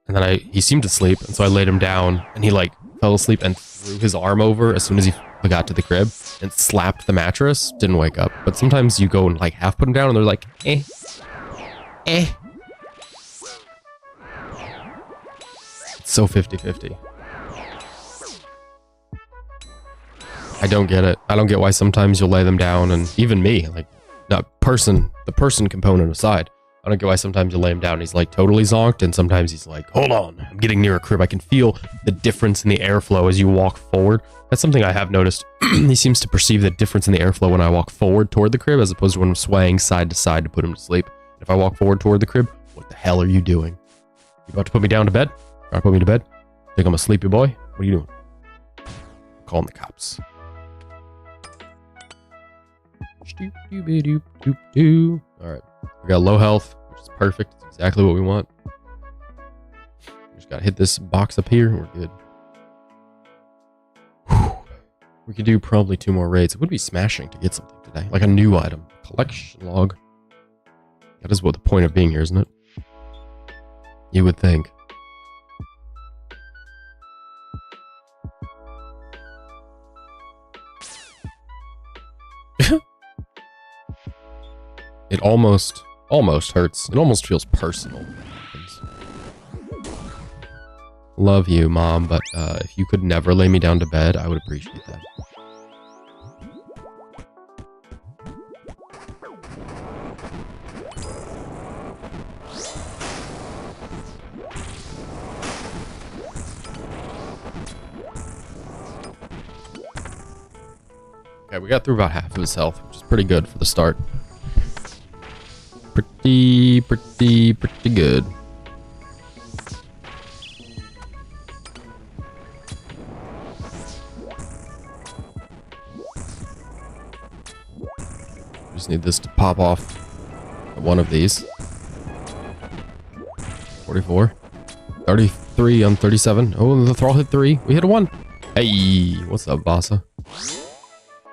And then he seemed to sleep. And so I laid him down and he like fell asleep and threw his arm over as soon as he got to the crib and slapped the mattress. Didn't wake up. But sometimes you go and like half put him down and they're like, eh. Eh. It's so 50-50. I don't get it. I don't get why sometimes you'll lay them down, and even me, like, the person component aside, I don't get why sometimes you lay him down and he's like totally zonked, and sometimes he's like, hold on, I'm getting near a crib. I can feel the difference in the airflow as you walk forward. That's something I have noticed. He seems to perceive the difference in the airflow when I walk forward toward the crib as opposed to when I'm swaying side to side to put him to sleep. If I walk forward toward the crib, what the hell are you doing? You about to put me down to bed? About to put me to bed? Think I'm a sleepy boy? What are you doing? I'm calling the cops. Alright, we got low health, which is perfect. It's exactly what we want. We just gotta hit this box up here and we're good. Whew. We could do probably 2 more raids. It would be smashing to get something today, like a new item. Collection log. That is what the point of being here, isn't it? You would think. It almost hurts. It almost feels personal. Love you, Mom, but if you could never lay me down to bed, I would appreciate that. Okay, we got through about half of his health, which is pretty good for the start. Pretty good. Just need this to pop off one of these. 44. 33 on 37. Oh, the thrall hit 3. We hit a 1. Hey, what's up, Bossa?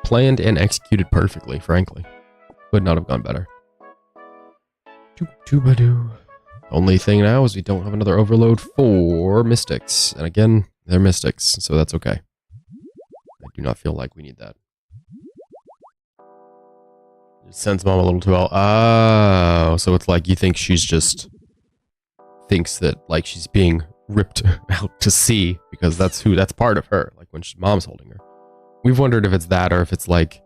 Planned and executed perfectly, frankly. Could not have gone better. Only thing now is we don't have another overload for mystics. And again, they're mystics, so that's okay. I do not feel like we need that. Sends Mom a little too well. Oh, so it's like you think she's just... thinks that like she's being ripped out to sea because that's part of her. Like when mom's holding her. We've wondered if it's that or if it's like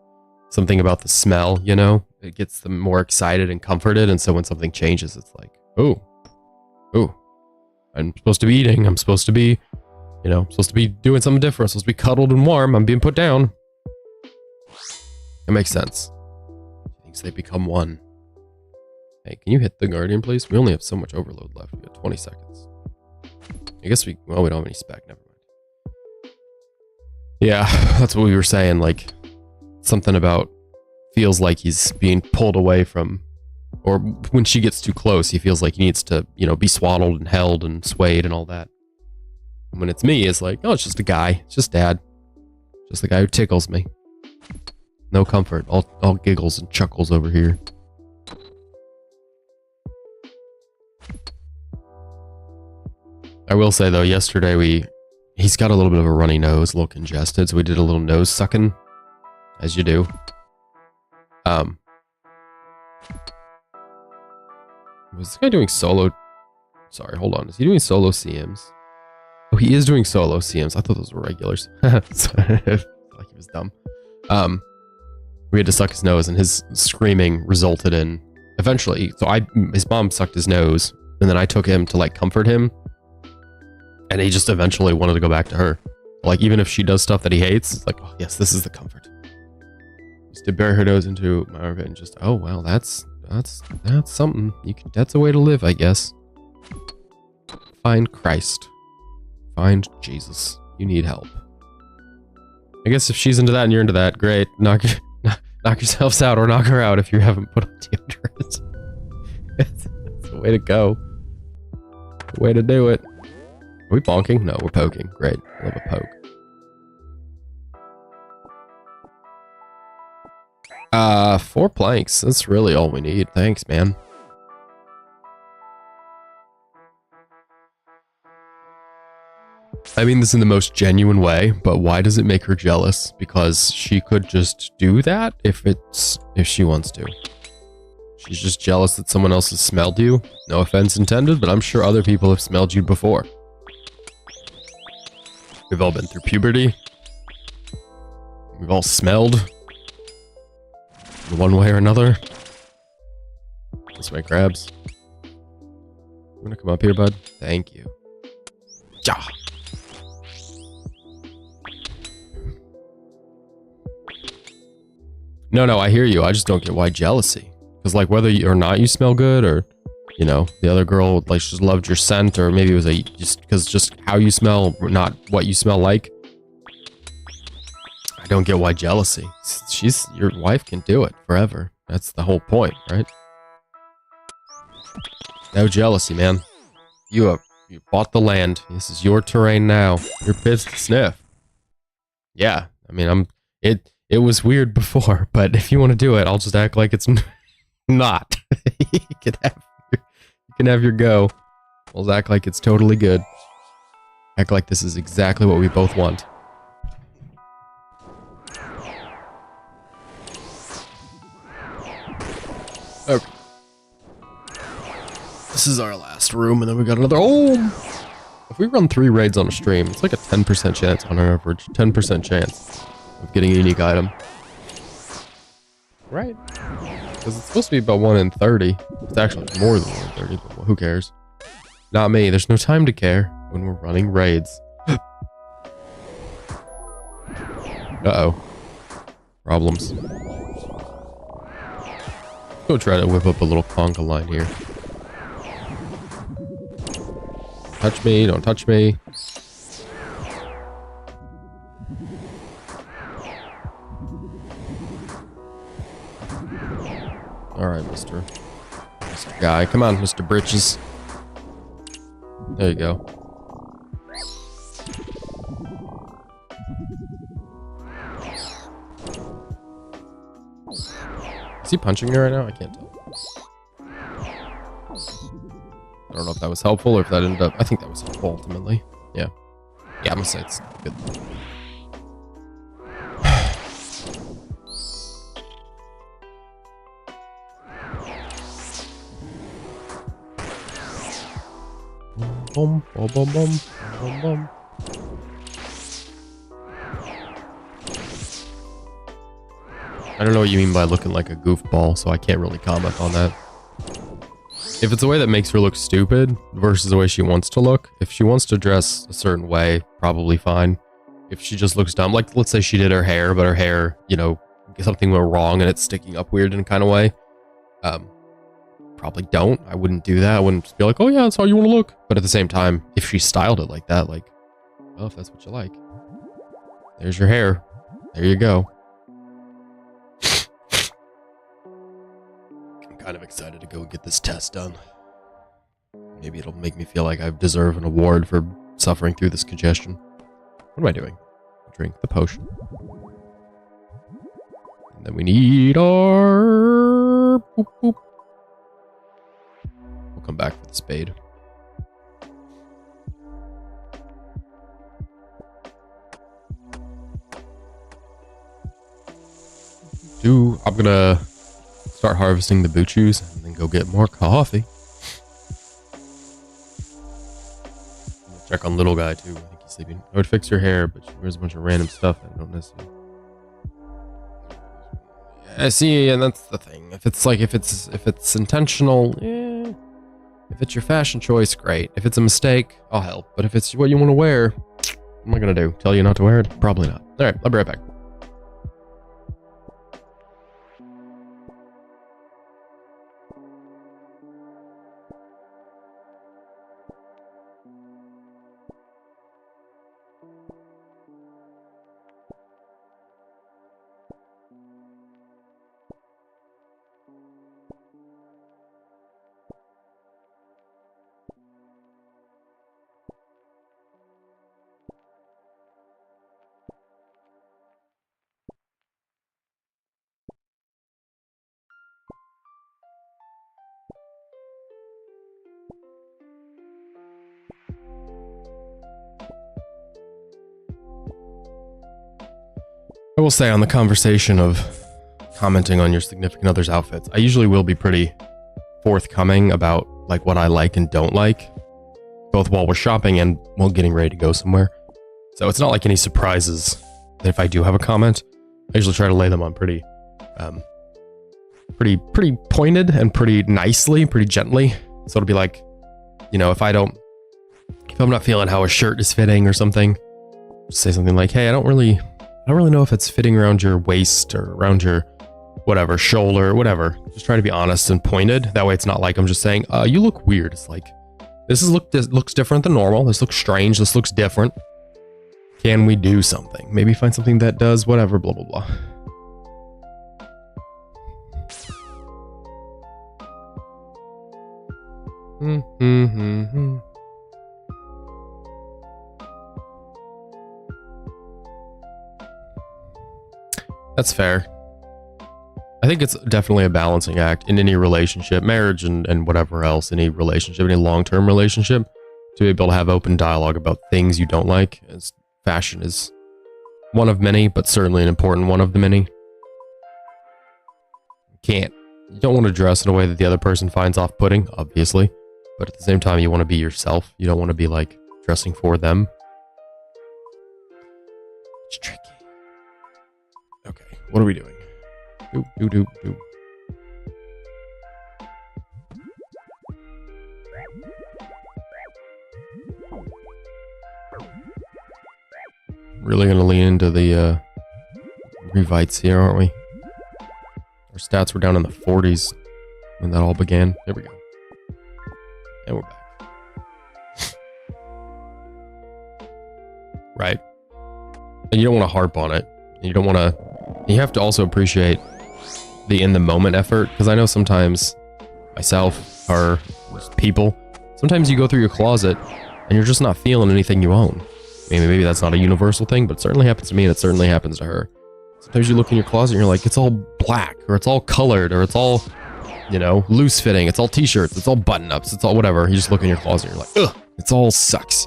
something about the smell, you know? It gets them more excited and comforted, and so when something changes, it's like, oh, I'm supposed to be eating. I'm supposed to be, you know, supposed to be doing something different. I'm supposed to be cuddled and warm. I'm being put down. It makes sense. She thinks they become one. Hey, can you hit the Guardian, please? We only have so much overload left. We got 20 seconds. I guess we don't have any spec. Never mind. Yeah, that's what we were saying. Like, something about feels like he's being pulled away from, or when she gets too close, he feels like he needs to, you know, be swaddled and held and swayed and all that. And when it's me, it's like, oh, it's just a guy. It's just dad. Just the guy who tickles me. No comfort. All giggles and chuckles over here. I will say though, yesterday he's got a little bit of a runny nose, a little congested, so we did a little nose sucking, as you do. Was this guy doing solo? Sorry, hold on. Is he doing solo CMs? Oh, he is doing solo CMs. I thought those were regulars. Like he was dumb. We had to suck his nose, and his screaming resulted in eventually. So his mom sucked his nose, and then I took him to like comfort him, and he just eventually wanted to go back to her. Like even if she does stuff that he hates, it's like, oh yes, this is the comfort. Just to bury her nose into my armpit and just, oh wow, that's something. That's a way to live, I guess. Find Christ. Find Jesus. You need help. I guess if she's into that and you're into that, great. Knock yourselves out or knock her out if you haven't put on deodorant. It's the way to go. The way to do it. Are we bonking? No, we're poking. Great. Love a poke. 4 planks. That's really all we need. Thanks, man. I mean this in the most genuine way, but why does it make her jealous? Because she could just do that if she wants to. She's just jealous that someone else has smelled you. No offense intended, but I'm sure other people have smelled you before. We've all been through puberty. We've all smelled. In one way or another. This way, crabs. You wanna come up here, bud? Thank you. Ja. No, I hear you. I just don't get why jealousy. Because like whether or not you smell good, or you know, the other girl like just loved your scent, or maybe it was just how you smell, not what you smell like. I don't get why jealousy. Your wife can do it forever. That's the whole point, right? No jealousy, man. You bought the land. This is your terrain now. You're pissed to sniff. Yeah, I mean, it was weird before, but if you want to do it, I'll just act like it's not. You can have your go. I'll just act like it's totally good. Act like this is exactly what we both want. Okay. This is our last room, and then we got another. Oh! If we run 3 raids on a stream, it's like a 10% chance on our average. 10% chance of getting a unique item. Right? Because it's supposed to be about 1 in 30. It's actually more than 1 in 30, but who cares? Not me. There's no time to care when we're running raids. Uh-oh. Problems. Go try to whip up a little conga line here. Touch me, don't touch me. Alright, Mr. Guy. Come on, Mr. Britches. There you go. Is he punching me right now? I can't tell. I don't know if that was helpful or if that ended up... I think that was helpful ultimately. Yeah. Yeah, I'm gonna say it's good. Boom, boom, boom, boom, boom, boom. I don't know what you mean by looking like a goofball, so I can't really comment on that. If it's a way that makes her look stupid versus the way she wants to look, if she wants to dress a certain way, probably fine. If she just looks dumb, like let's say she did her hair, but her hair, you know, something went wrong and it's sticking up weird in a kind of way. Probably don't. I wouldn't do that. I wouldn't just be like, oh yeah, that's how you want to look. But at the same time, if she styled it like that, like, well, if that's what you like, there's your hair. There you go. I'm kind of excited to go get this test done. Maybe it'll make me feel like I deserve an award for suffering through this congestion. What am I doing? Drink the potion. And then we need our... Boop, boop. We'll come back for the spade. I'm gonna start harvesting the buchus and then go get more coffee. Check on little guy too. I think he's sleeping. I would fix your hair, but she wears a bunch of random stuff I don't necessarily. I see, and that's the thing. If it's intentional, yeah. If it's your fashion choice, great. If it's a mistake, I'll help. But if it's what you want to wear, what am I gonna do? Tell you not to wear it? Probably not. All right, I'll be right back. I will say on the conversation of commenting on your significant other's outfits, I usually will be pretty forthcoming about like what I like and don't like, both while we're shopping and while getting ready to go somewhere. So it's not like any surprises that if I do have a comment, I usually try to lay them on pretty pointed and pretty nicely, pretty gently. So it'll be like, you know, if I'm not feeling how a shirt is fitting or something, just say something like, hey, I don't really know if it's fitting around your waist or around your whatever, shoulder, whatever. Just try to be honest and pointed. That way it's not like I'm just saying, you look weird. It's like, this looks different than normal. This looks strange. This looks different. Can we do something? Maybe find something that does whatever, blah, blah, blah. That's fair. I think it's definitely a balancing act in any relationship, marriage and whatever else, any relationship, any long-term relationship, to be able to have open dialogue about things you don't like. As fashion is one of many, but certainly an important one of the many. You don't want to dress in a way that the other person finds off-putting, obviously, but at the same time, you want to be yourself. You don't want to be like dressing for them. It's tricky. Okay, what are we doing? Do. Really gonna lean into the revites here, aren't we? Our stats were down in the 40s when that all began. There we go. And we're back. Right. And you don't want to harp on it. You don't want to... You have to also appreciate the in-the-moment effort, because I know sometimes myself or people, sometimes you go through your closet and you're just not feeling anything you own. Maybe that's not a universal thing, but it certainly happens to me and it certainly happens to her. Sometimes you look in your closet and you're like, it's all black, or it's all colored, or it's all, you know, loose fitting, it's all t-shirts, it's all button-ups, it's all whatever. You just look in your closet and you're like, ugh, it's all sucks.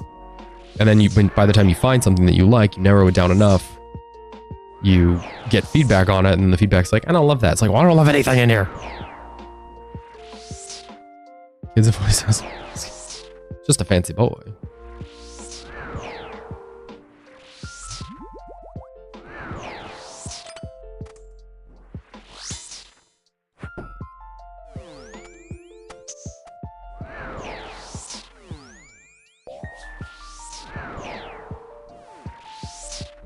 And then by the time you find something that you like, you narrow it down enough, you get feedback on it, and the feedback's like, I don't love that. It's like, well, I don't love anything in here. Kids have always says, just a fancy boy.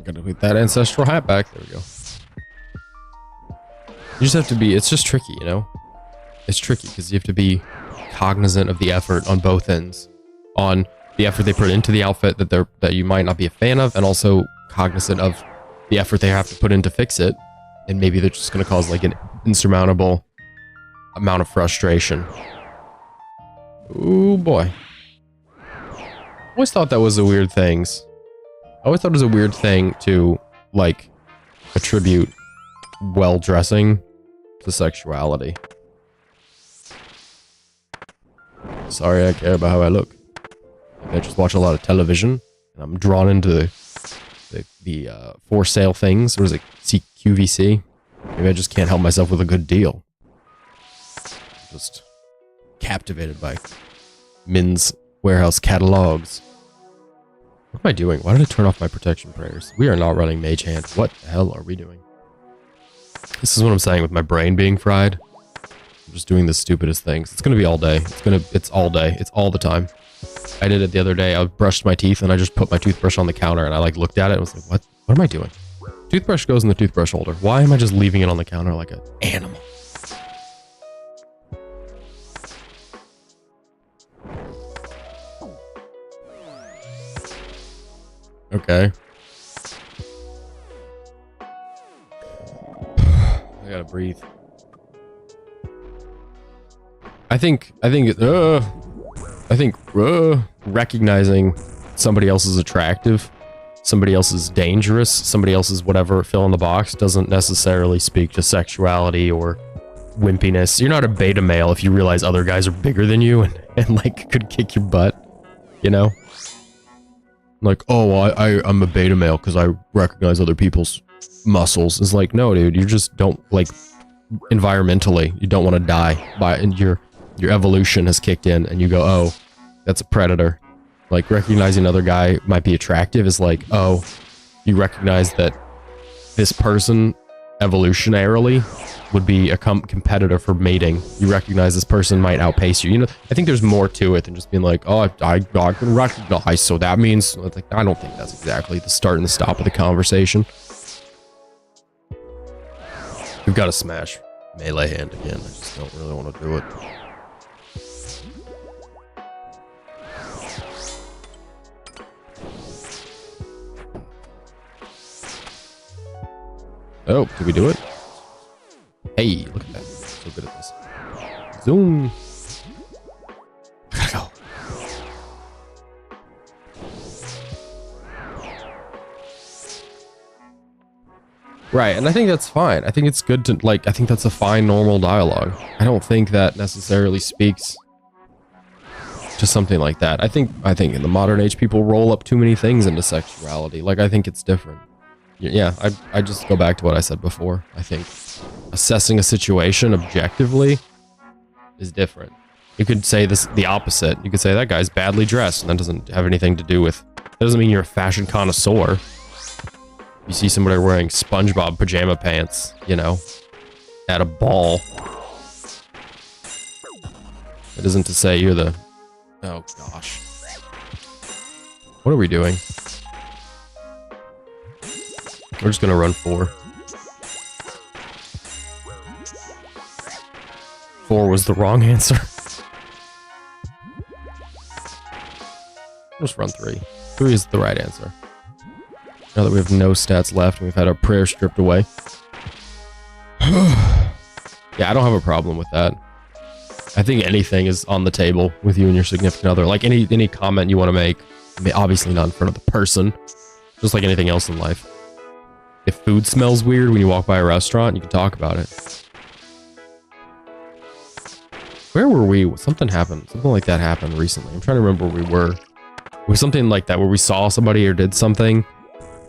gotta put that ancestral hat back. There we go. You just have to be, it's just tricky, you know? It's tricky because you have to be cognizant of the effort on both ends. On the effort they put into the outfit that you might not be a fan of, and also cognizant of the effort they have to put in to fix it. And maybe they're just going to cause like an insurmountable amount of frustration. Ooh boy. I always thought that was a weird thing. I always thought it was a weird thing to like attribute well dressing to sexuality. Sorry, I care about how I look. I just watch a lot of television, and I'm drawn into the for sale things. What is it? QVC? Maybe I just can't help myself with a good deal. Just captivated by Min's Warehouse catalogs. What am I doing? Why did I turn off my protection prayers? We are not running Mage Hand. What the hell are we doing? This is what I'm saying with my brain being fried. I'm just doing the stupidest things. It's gonna be all day. It's all day. It's all the time. I did it the other day. I brushed my teeth and I just put my toothbrush on the counter and I like looked at it and was like, what am I doing? Toothbrush goes in the toothbrush holder. Why am I just leaving it on the counter like an animal? Okay. I gotta breathe. I think recognizing somebody else is attractive, somebody else is dangerous, somebody else is whatever, fill in the box, doesn't necessarily speak to sexuality or wimpiness. You're not a beta male if you realize other guys are bigger than you and like could kick your butt, you know? Like, oh, I'm a beta male because I recognize other people's muscles. It's like, no, dude, you just don't, like, environmentally, you don't want to die. And your evolution has kicked in, and you go, oh, that's a predator. Like, recognizing another guy might be attractive is like, oh, you recognize that this person, evolutionarily, would be a competitor for mating. You recognize this person might outpace you. You know, I think there's more to it than just being like, oh, I can recognize, so that means, like, I don't think that's exactly the start and the stop of the conversation. We've got to smash melee hand again. I just don't really want to do it. Oh, did we do it? Hey, look at that. So good at this. Zoom. Gotta go. Right, and I think that's fine. I think it's good to, like, I think that's a fine, normal dialogue. I don't think that necessarily speaks to something like that. I think in the modern age, people roll up too many things into sexuality. Like, I think it's different. Yeah, I just go back to what I said before. I think assessing a situation objectively is different. You could say the opposite. You could say that guy's badly dressed, and that doesn't have anything to do with... That doesn't mean you're a fashion connoisseur. You see somebody wearing SpongeBob pajama pants, you know, at a ball. That isn't to say you're the... Oh, gosh. What are we doing? We're just gonna run 4. 4 was the wrong answer. Just run 3. 3 is the right answer. Now that we have no stats left and we've had our prayer stripped away. Yeah, I don't have a problem with that. I think anything is on the table with you and your significant other. Like any comment you want to make, I mean, obviously not in front of the person, just like anything else in life. If food smells weird when you walk by a restaurant, you can talk about it. Where were we? Something happened. Something like that happened recently. I'm trying to remember where we were. It was something like that where we saw somebody or did something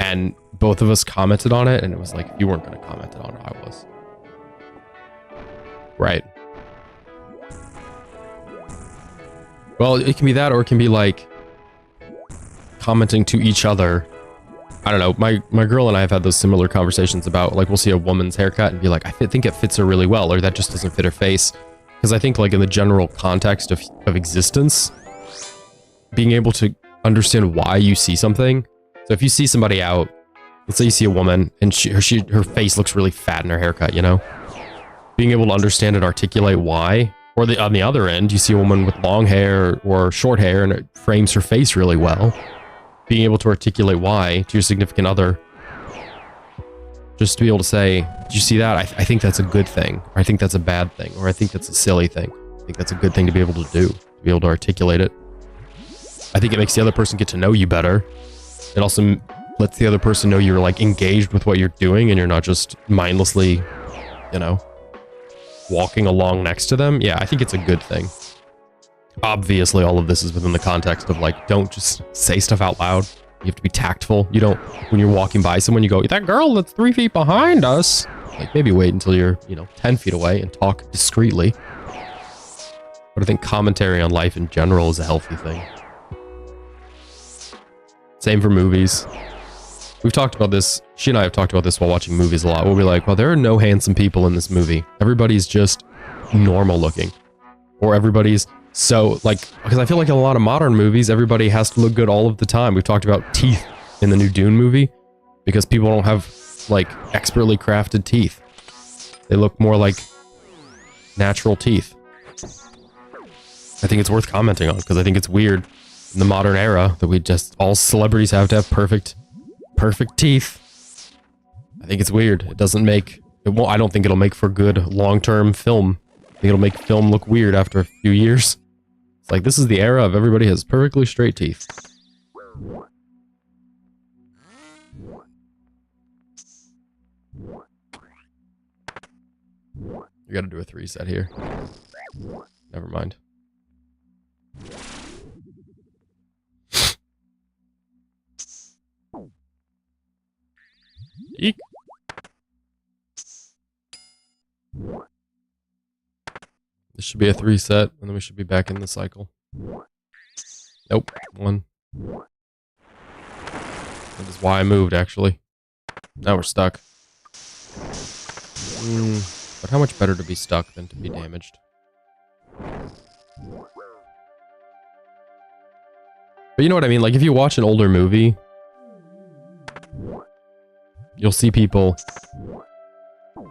and both of us commented on it, and it was like, if you weren't going to comment on it, I was. Right. Well, it can be that, or it can be like commenting to each other. I don't know. My girl and I have had those similar conversations about, like, we'll see a woman's haircut and be like, I think it fits her really well, or that just doesn't fit her face. Because I think, like, in the general context of existence, being able to understand why you see something. So if you see somebody out let's say you see a woman and her face looks really fat in her haircut, you know? Being able to understand and articulate why. Or on the other end, you see a woman with long hair or short hair and it frames her face really well. Being able to articulate why to your significant other. Just to be able to say, did you see that? I think that's a good thing. Or I think that's a bad thing. Or I think that's a silly thing. I think that's a good thing to be able to do. To be able to articulate it. I think it makes the other person get to know you better. It also lets the other person know you're like engaged with what you're doing and you're not just mindlessly, you know, walking along next to them. Yeah, I think it's a good thing. Obviously, all of this is within the context of like, don't just say stuff out loud. You have to be tactful. You don't, when you're walking by someone, you go, that girl that's 3 feet behind us. Like maybe wait until you're, 10 feet away and talk discreetly. But I think commentary on life in general is a healthy thing. Same for movies. We've talked about this. She and I have talked about this while watching movies a lot. We'll be like, well, there are no handsome people in this movie. Everybody's just normal looking. Or everybody's so like, because I feel like in a lot of modern movies, everybody has to look good all of the time. We've talked about teeth in the new Dune movie because people don't have like expertly crafted teeth. They look more like natural teeth. I think it's worth commenting on because I think it's weird in the modern era that we just, all celebrities have to have perfect teeth. I think it's weird. It doesn't make, I don't think it'll make for good long-term film. I think it'll make film look weird after a few years. It's like, this is the era of everybody has perfectly straight teeth. You gotta do a 3 set here. Never mind. Eek. This should be a 3 set, and then we should be back in the cycle. Nope, 1. That is why I moved, actually. Now we're stuck. But how much better to be stuck than to be damaged? But you know what I mean? Like, if you watch an older movie, you'll see people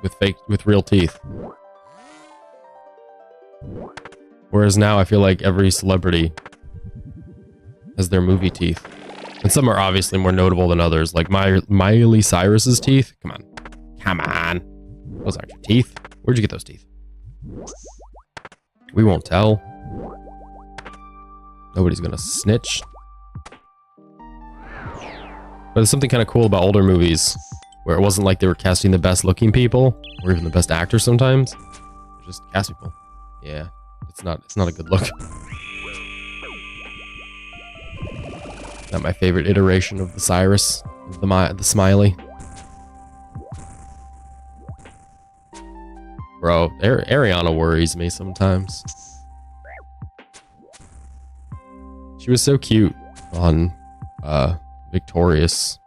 with real teeth. Whereas now I feel like every celebrity has their movie teeth. And some are obviously more notable than others. Like Miley Cyrus's teeth. Come on. Come on. Those aren't your teeth. Where'd you get those teeth? We won't tell. Nobody's gonna snitch. But there's something kind of cool about older movies where it wasn't like they were casting the best looking people or even the best actors sometimes. Just cast people. Yeah, it's not a good look. Not my favorite iteration of the Cyrus, the Smiley. Bro, Ariana worries me sometimes. She was so cute on Victorious.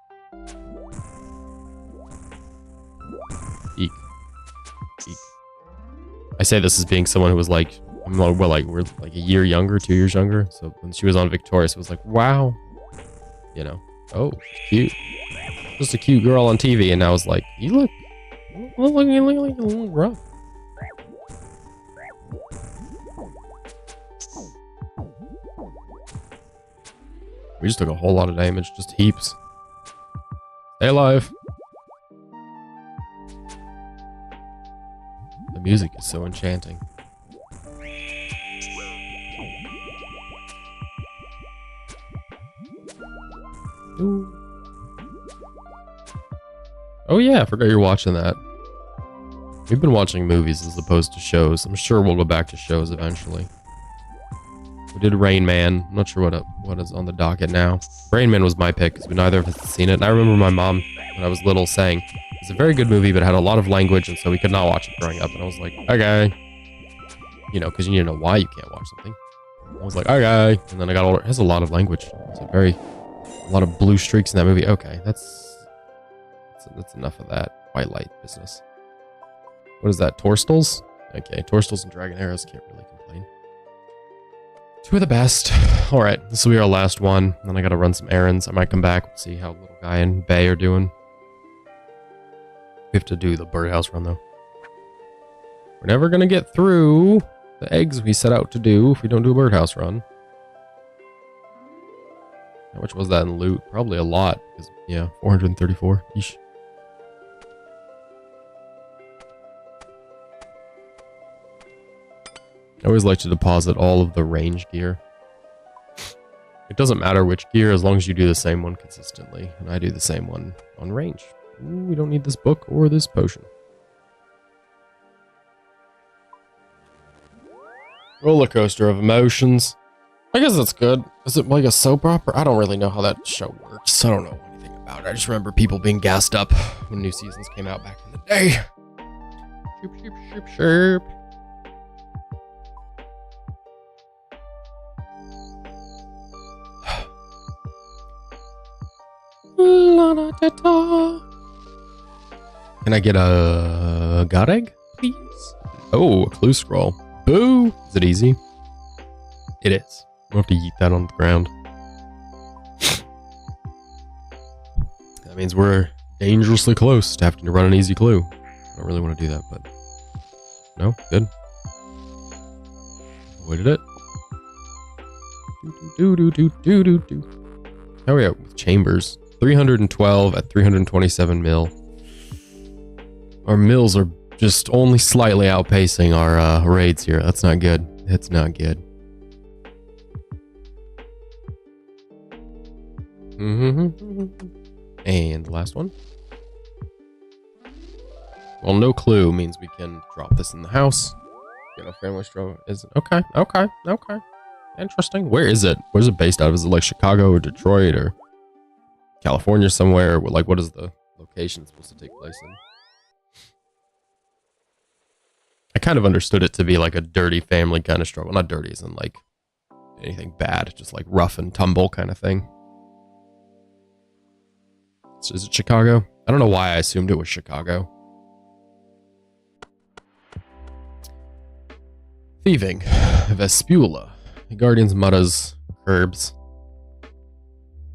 Eek. Eek. I say this as being someone who was like, we're like a year younger, 2 years younger. So when she was on Victorious, it was like, wow. You know, oh, she's cute. Just a cute girl on TV, and now it's like, you look a little rough. We just took a whole lot of damage, just heaps. Stay alive. The music is so enchanting. Ooh. Oh yeah, I forgot you're watching that. We've been watching movies as opposed to shows. I'm sure we'll go back to shows eventually. We did Rain Man. I'm not sure what is on the docket now. Rain Man was my pick because we neither of us had seen it. And I remember my mom, when I was little, saying it's a very good movie, but it had a lot of language, and so we could not watch it growing up. And I was like, okay. You know, because you need to know why you can't watch something. I was like, okay. And then I got older. It has a lot of language. It's a lot of blue streaks in that movie. Okay, that's enough of that white light business. What is that? Torstals? Okay, Torstals and Dragon Arrows, can't really complain. 2 of the best. All right, this will be our last one. Then I gotta run some errands. I might come back, see how little guy and Bay are doing. We have to do the birdhouse run, though. We're never going to get through the eggs we set out to do if we don't do a birdhouse run. How much was that in loot? Probably a lot. Because, yeah, 434. Yeesh. I always like to deposit all of the range gear. It doesn't matter which gear as long as you do the same one consistently. And I do the same one on range. Ooh, we don't need this book or this potion. Roller coaster of emotions. I guess that's good. Is it like a soap opera? I don't really know how that show works. I don't know anything about it. I just remember people being gassed up when new seasons came out back in the day. Shoop, shoop, shoop, shoop. Can I get a god egg, please? Oh, a clue scroll. Boo! Is it easy? It is. We'll have to yeet that on the ground. That means we're dangerously close to having to run an easy clue. I don't really want to do that, but... No? Good. Avoided it. How are we at with chambers? 312 at 327 mil. Our mills are just only slightly outpacing our raids here. That's not good. It's not good. And the last one. Well, no clue means we can drop this in the house. Get a family stroke. Is it? Okay. Interesting. Where is it? Where's it based out of? Is it like Chicago or Detroit or California somewhere? Like, what is the location supposed to take place in? I kind of understood it to be like a dirty family kind of struggle. Not dirty as in like anything bad, just like rough and tumble kind of thing. So is it Chicago? I don't know why I assumed it was Chicago. Thieving. Vespula. Guardians, Muttas, Curbs.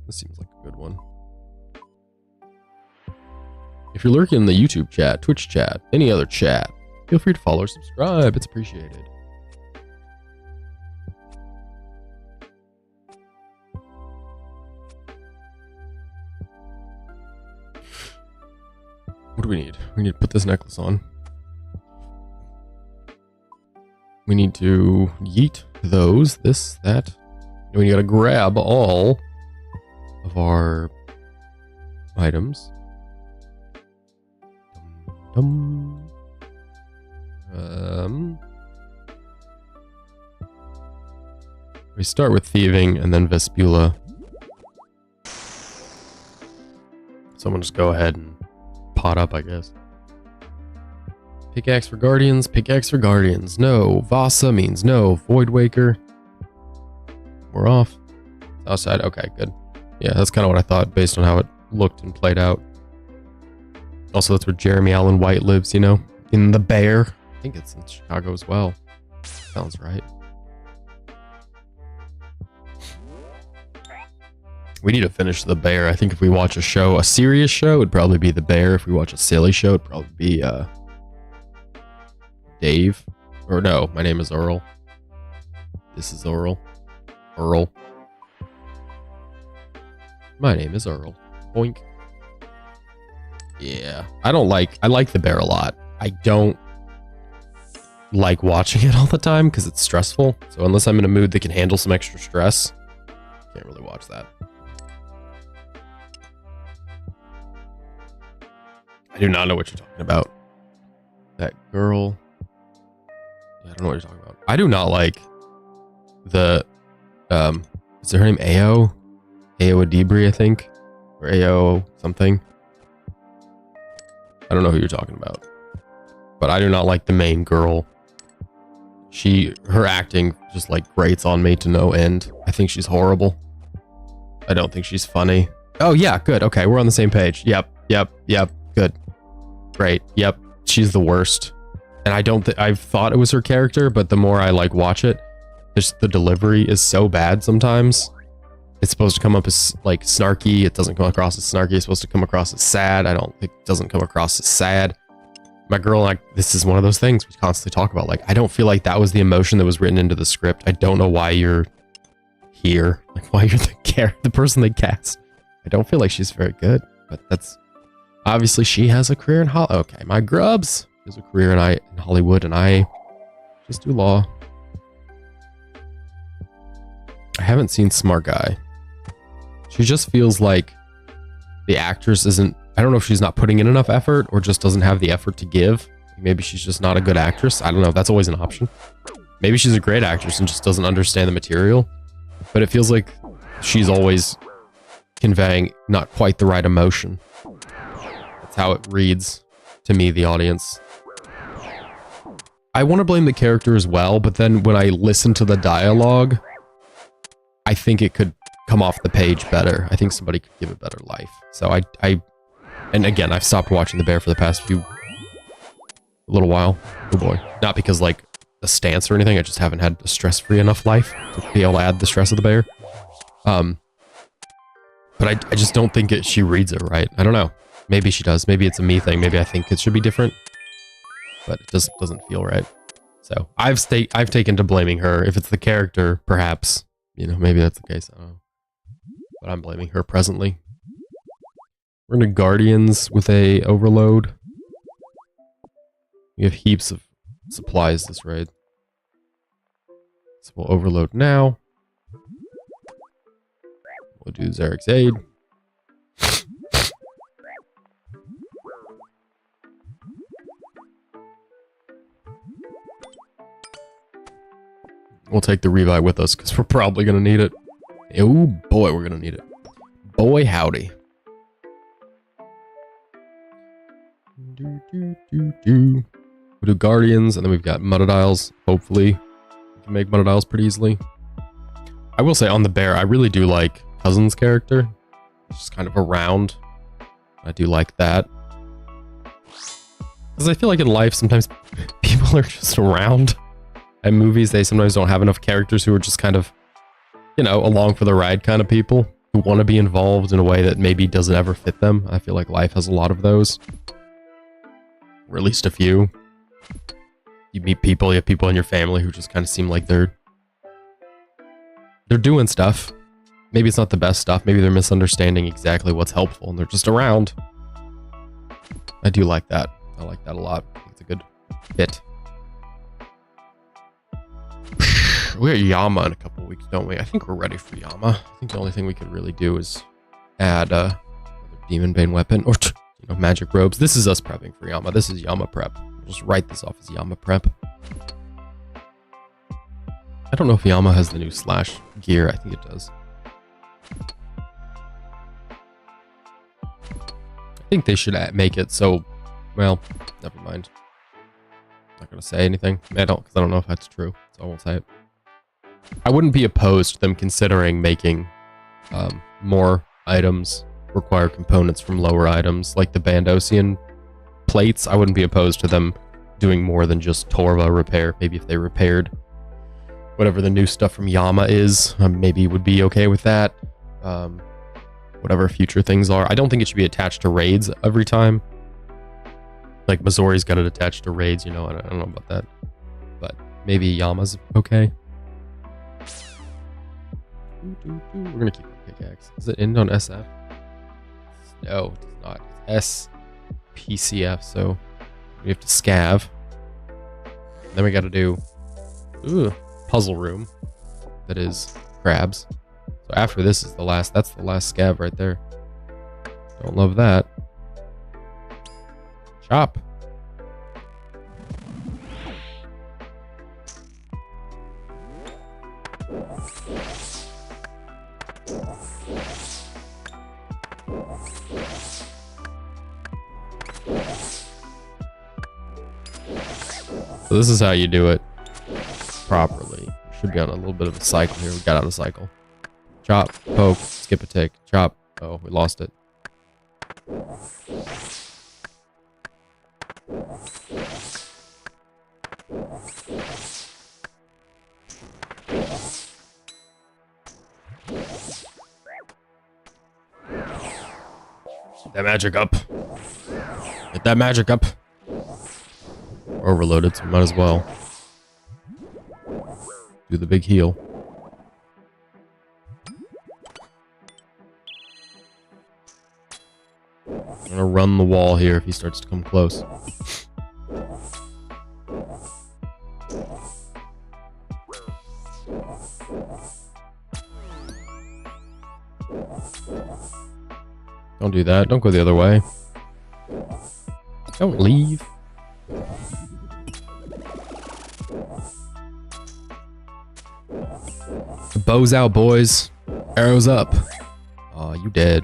This seems like a good one. If you're lurking in the YouTube chat, Twitch chat, any other chat, feel free to follow or subscribe. It's appreciated. What do we need? We need to put this necklace on. We need to yeet those, this, that. And we gotta grab all of our items. We start with thieving and then Vespula. Someone just go ahead and pot up, I guess. Pickaxe for guardians, pickaxe for guardians. No. Vasa means no. Voidwaker. We're off. Outside. Okay, good. Yeah, that's kind of what I thought based on how it looked and played out. Also, that's where Jeremy Allen White lives, you know? In the Bear. I think it's in Chicago as well. Sounds right. We need to finish the Bear. I think if we watch a show, a serious show, it'd probably be the Bear. If we watch a silly show, it'd probably be Dave. Or no, my name is Earl. This is Earl. Earl. My name is Earl. Boink. Yeah. I like the Bear a lot. I don't like watching it all the time because it's stressful. So unless I'm in a mood that can handle some extra stress, can't really watch that. I do not know what you're talking about. That girl. Yeah, I don't know what you're talking about. I do not like the, is her name Ao? Ao Adibri, I think? Or Ao something. I don't know who you're talking about. But I do not like the main girl. Her acting just like grates on me to no end. I think she's horrible. I don't think she's funny. Oh yeah, good. Okay, we're on the same page. Yep. Good. Great. Yep. She's the worst. And I've thought it was her character, but the more I like watch it, just the delivery is so bad sometimes. it's supposed to come up as like snarky. It doesn't come across as snarky. It's supposed to come across as sad. I don't think it doesn't come across as sad. My girl, like, this is one of those things we constantly talk about. Like, I don't feel like that was the emotion that was written into the script. I don't know why you're here. Like, why you're the person they cast. I don't feel like she's very good, but that's obviously she has a career in Hollywood. Okay, my grubs has a career in Hollywood, and I just do law. I haven't seen Smart Guy. She just feels like the actress isn't, I don't know if she's not putting in enough effort or just doesn't have the effort to give. Maybe she's just not a good actress. I don't know. That's always an option. Maybe she's a great actress and just doesn't understand the material. But it feels like she's always conveying not quite the right emotion. That's how it reads to me, the audience. I want to blame the character as well, but then when I listen to the dialogue, I think it could come off the page better. I think somebody could give it better life. So and again, I've stopped watching The Bear for the past a little while. Oh boy. Not because like a stance or anything. I just haven't had a stress-free enough life to be able to add the stress of The Bear. But I just don't think she reads it right. I don't know. Maybe she does. Maybe it's a me thing. Maybe I think it should be different. But it just doesn't feel right. So I've taken to blaming her. If it's the character, perhaps, you know, maybe that's the case. I don't know. But I'm blaming her presently. We're into Guardians with a overload. We have heaps of supplies this raid. So we'll overload now. We'll do Zarek's Aid. We'll take the revive with us because we're probably going to need it. Oh boy, we're going to need it. Boy, howdy. We'll do Guardians, and then we've got Muddadiles. Hopefully, we can make Muddadiles pretty easily. I will say on the Bear, I really do like Cousin's character. It's just kind of around. I do like that. Because I feel like in life, sometimes people are just around. In movies, they sometimes don't have enough characters who are just kind of, you know, along for the ride kind of people who want to be involved in a way that maybe doesn't ever fit them. I feel like life has a lot of those. Or at least a few. You meet people, you have people in your family who just kind of seem like they're doing stuff. Maybe it's not the best stuff. Maybe they're misunderstanding exactly what's helpful and they're just around. I do like that. I like that a lot. I think it's a good fit. We got Yama in a couple of weeks, don't we? I think we're ready for Yama. I think the only thing we could really do is add another Demon Bane weapon or, you know, magic robes. This is us prepping for Yama. This is Yama prep. We'll just write this off as Yama prep. I don't know if Yama has the new slash gear. I think it does. I think they should make it so, well, never mind. I'm not going to say anything. I don't, because I don't know if that's true, so I won't say it. I wouldn't be opposed to them considering making more items require components from lower items, like the Bandosian plates. I wouldn't be opposed to them doing more than just Torva repair. Maybe if they repaired whatever the new stuff from Yama is, maybe would be okay with that. Whatever future things are. I don't think it should be attached to raids every time. Like Missouri's got it attached to raids, you know, I don't know about that. But maybe Yama's okay. We're gonna keep our pickaxe. Does it end on SF? No, it does not. It's SPCF, so we have to scav. Then we gotta do puzzle room. That is crabs. So after this is the last, that's the last scav right there. Don't love that. Chop. So this is how you do it properly. Should be on a little bit of a cycle here. We got out of cycle. Chop, poke, skip a tick, chop. Oh, we lost it. that magic up. Get that magic up. Overloaded, so might as well do the big heal. I'm gonna run the wall here if he starts to come close. Don't do that. Don't go the other way. Don't leave. The bow's out, boys. Arrows up. Aw, you dead.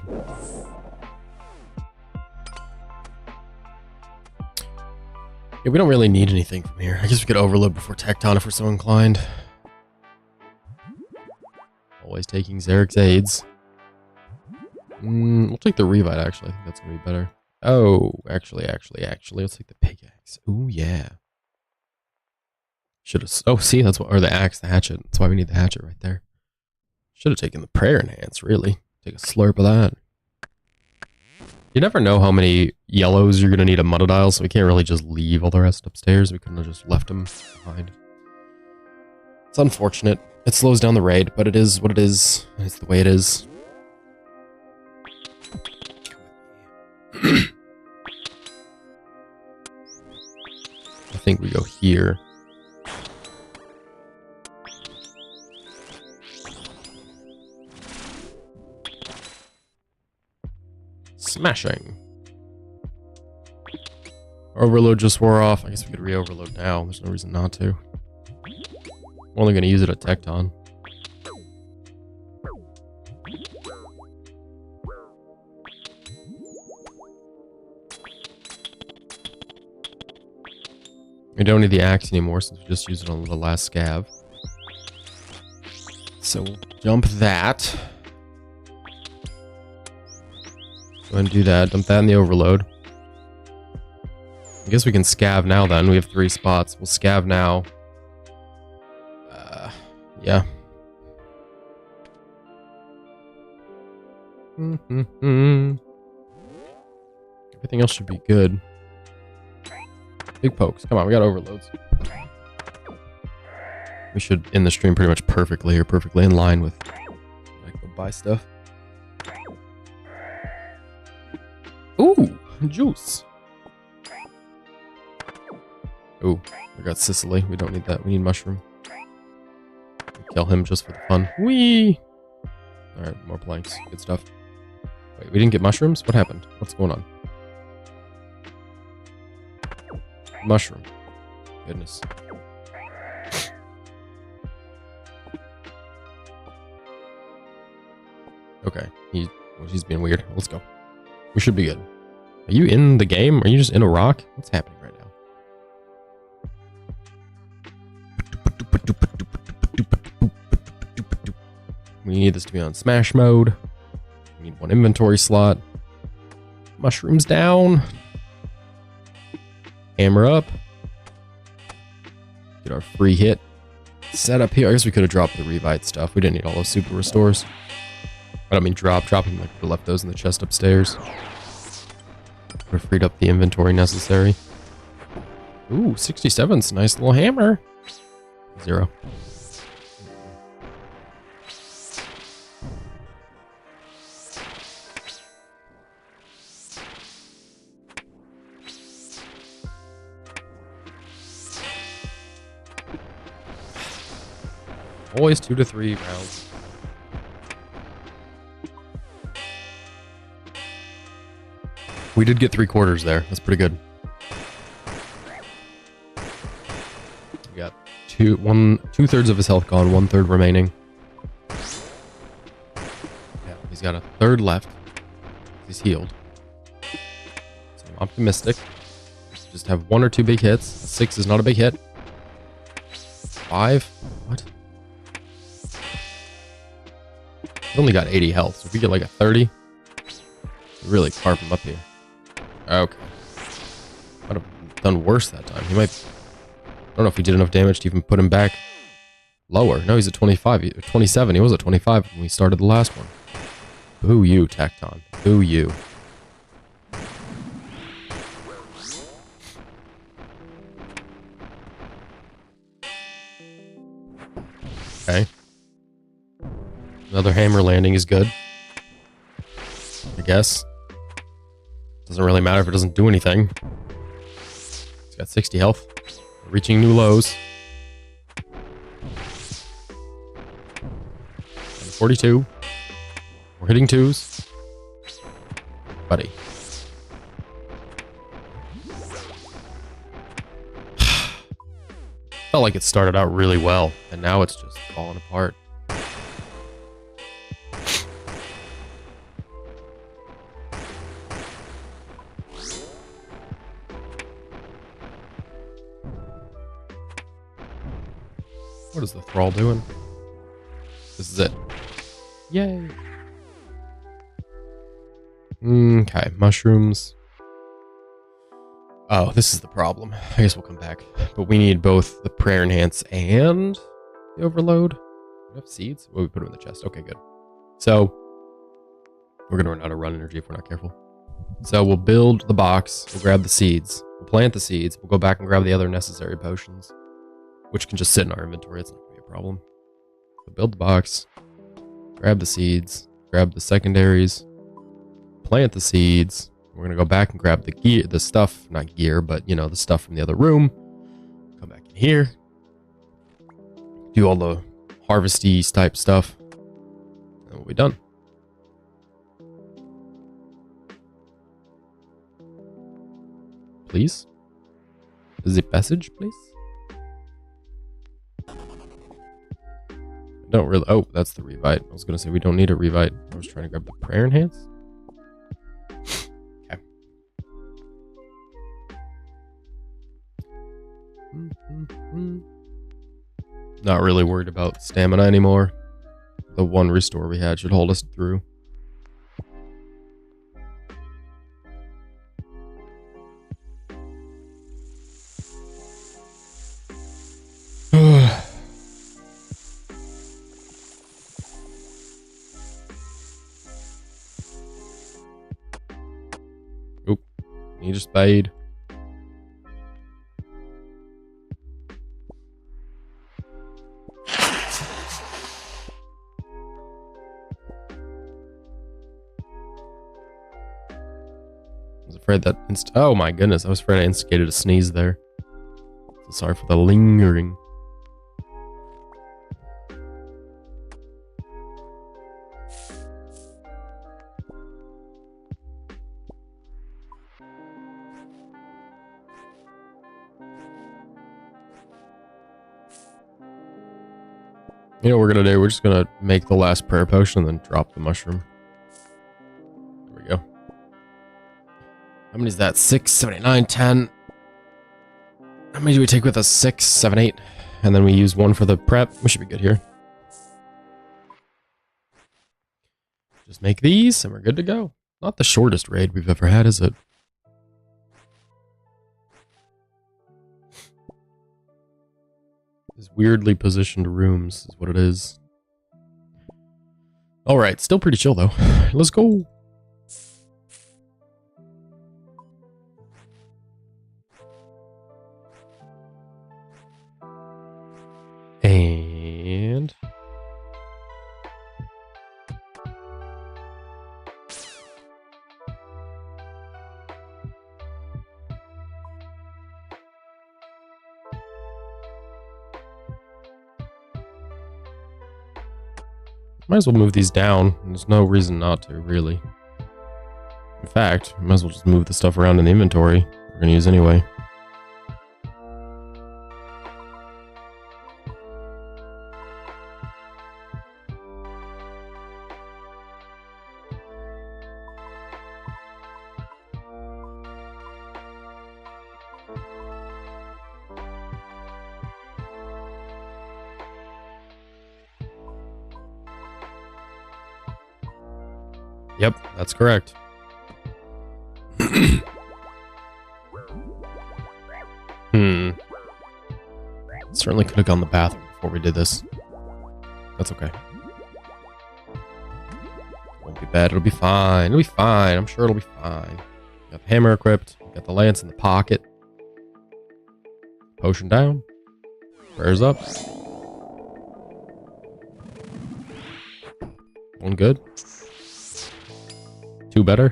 Yeah, we don't really need anything from here. I guess we could overload before Tecton if we're so inclined. Always taking Zarek's aids. We'll take the Revite, actually. I think that's going to be better. Oh, actually, let's take the pickaxe. Ooh, yeah. Should have... Oh, see, that's what... Or the axe, the hatchet. That's why we need the hatchet right there. Should have taken the prayer enhance, really. Take a slurp of that. You never know how many yellows you're going to need a monodile, so we can't really just leave all the rest upstairs. We couldn't have just left them behind. It's unfortunate. It slows down the raid, but it is what it is. It's the way it is. I think we go here. Smashing. Overload just wore off. I guess we could re-overload now. There's no reason not to. I'm only going to use it at Tecton. We don't need the axe anymore since we just used it on the last scav. So we'll dump that. Go ahead and do that. Dump that in the overload. I guess we can scav now then. We have 3 spots. We'll scav now. Yeah. Everything else should be good. Big pokes. Come on, we got overloads. We should end the stream pretty much perfectly, or perfectly in line with... I go buy stuff. Ooh, juice. Ooh, we got Sicily. We don't need that. We need mushroom. Kill him just for the fun. Whee! Alright, more planks. Good stuff. Wait, we didn't get mushrooms? What happened? What's going on? Mushroom. Goodness. Okay, he's being weird. Let's go. We should be good. Are you in the game? Are you just in a rock? What's happening right now? We need this to be on smash mode. We need 1 inventory slot. Mushrooms down. Hammer up. Get our free hit. Set up here. I guess we could have dropped the Revite stuff. We didn't need all those super restores. I don't mean dropping, like we left those in the chest upstairs. We freed up the inventory necessary. Ooh, 67's a nice little hammer. 0. Always 2 to 3 rounds. We did get 3/4 there. That's pretty good. We got 2/3 of his health gone, 1/3 remaining. Yeah, he's got a 1/3 left. He's healed. So I'm optimistic. Just have 1 or 2 big hits. 6 is not a big hit. 5? What? He's only got 80 health, so if we get like a 30, really carve him up here. Okay. Might have done worse that time. He might... I don't know if he did enough damage to even put him back lower. No, he's at 25. 27. He was at 25 when we started the last one. Boo you, Tecton. Boo you. Okay. Another hammer landing is good. I guess. Doesn't really matter if it doesn't do anything. It's got 60 health. Reaching new lows. 42. We're hitting 2s. Buddy. Felt like it started out really well, and now it's just falling apart. What is the thrall doing? This is it. Yay. Okay, mushrooms. Oh, this is the problem. I guess we'll come back. But we need both the prayer enhance and the overload. Enough seeds? Well, we put them in the chest. Okay, good. So, we're going to run out of run energy if we're not careful. So, we'll build the box. We'll grab the seeds. We'll plant the seeds. We'll go back and grab the other necessary potions, which can just sit in our inventory. It's not going to be a problem. So, build the box. Grab the seeds. Grab the secondaries. Plant the seeds. We're going to go back and grab the gear, the stuff, not gear, but, you know, the stuff from the other room. Come back in here. Do all the harvesty type stuff. And we'll be done. Please? The passage, please? I don't really... Oh, that's the revite. I was going to say we don't need a revite. I was trying to grab the prayer enhance. Not really worried about stamina anymore. The one restore we had should hold us through. Oop. Need a spade. Afraid that oh my goodness, I was afraid I instigated a sneeze there. So sorry for the lingering. You know what we're gonna do? We're just gonna make the last prayer potion and then drop the mushroom. There we go. How many is that? 6, 7, 8, 9, 10. How many do we take with us? 6, 7, 8. And then we use 1 for the prep. We should be good here. Just make these and we're good to go. Not the shortest raid we've ever had, is it? These weirdly positioned rooms is what it is. Alright, still pretty chill though. Let's go. And might as well move these down. There's no reason not to, really. In fact, we might as well just move the stuff around in the inventory we're gonna use anyway. Yep, that's correct. Certainly could have gone to the bathroom before we did this. That's okay. Won't be bad. It'll be fine. It'll be fine. I'm sure it'll be fine. Got the hammer equipped. Got the lance in the pocket. Potion down. Prayers up. One good. Two better.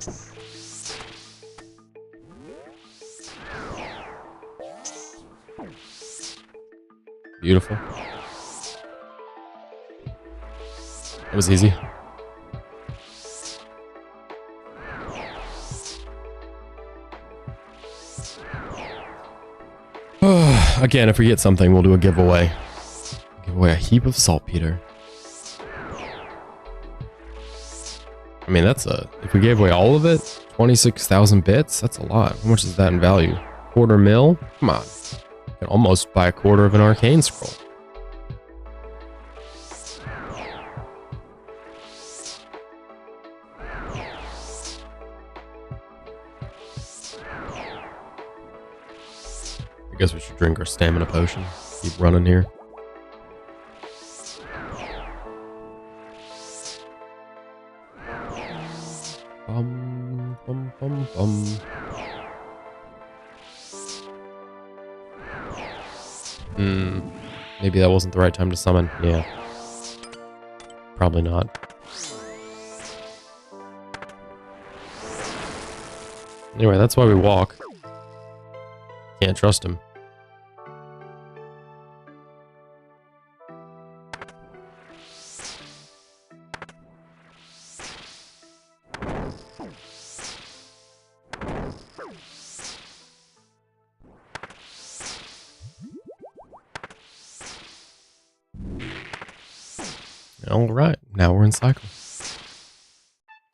Beautiful. That was easy. Again, if we get something, we'll do a giveaway. Give away a heap of saltpeter. I mean, that's if we gave away all of it, 26,000 bits, that's a lot. How much is that in value? $250,000? Come on. You can almost buy a quarter of an arcane scroll. I guess we should drink our stamina potion. Keep running here. Bum, bum, bum, bum. Maybe that wasn't the right time to summon. Yeah. Probably not. Anyway, that's why we walk. Can't trust him. Alright, now we're in cycle.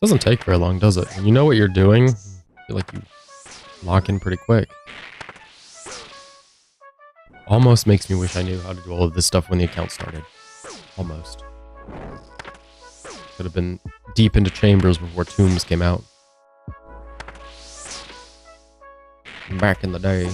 Doesn't take very long, does it? When you know what you're doing, I feel like you lock in pretty quick. Almost makes me wish I knew how to do all of this stuff when the account started. Almost. Could have been deep into chambers before tombs came out. Back in the day.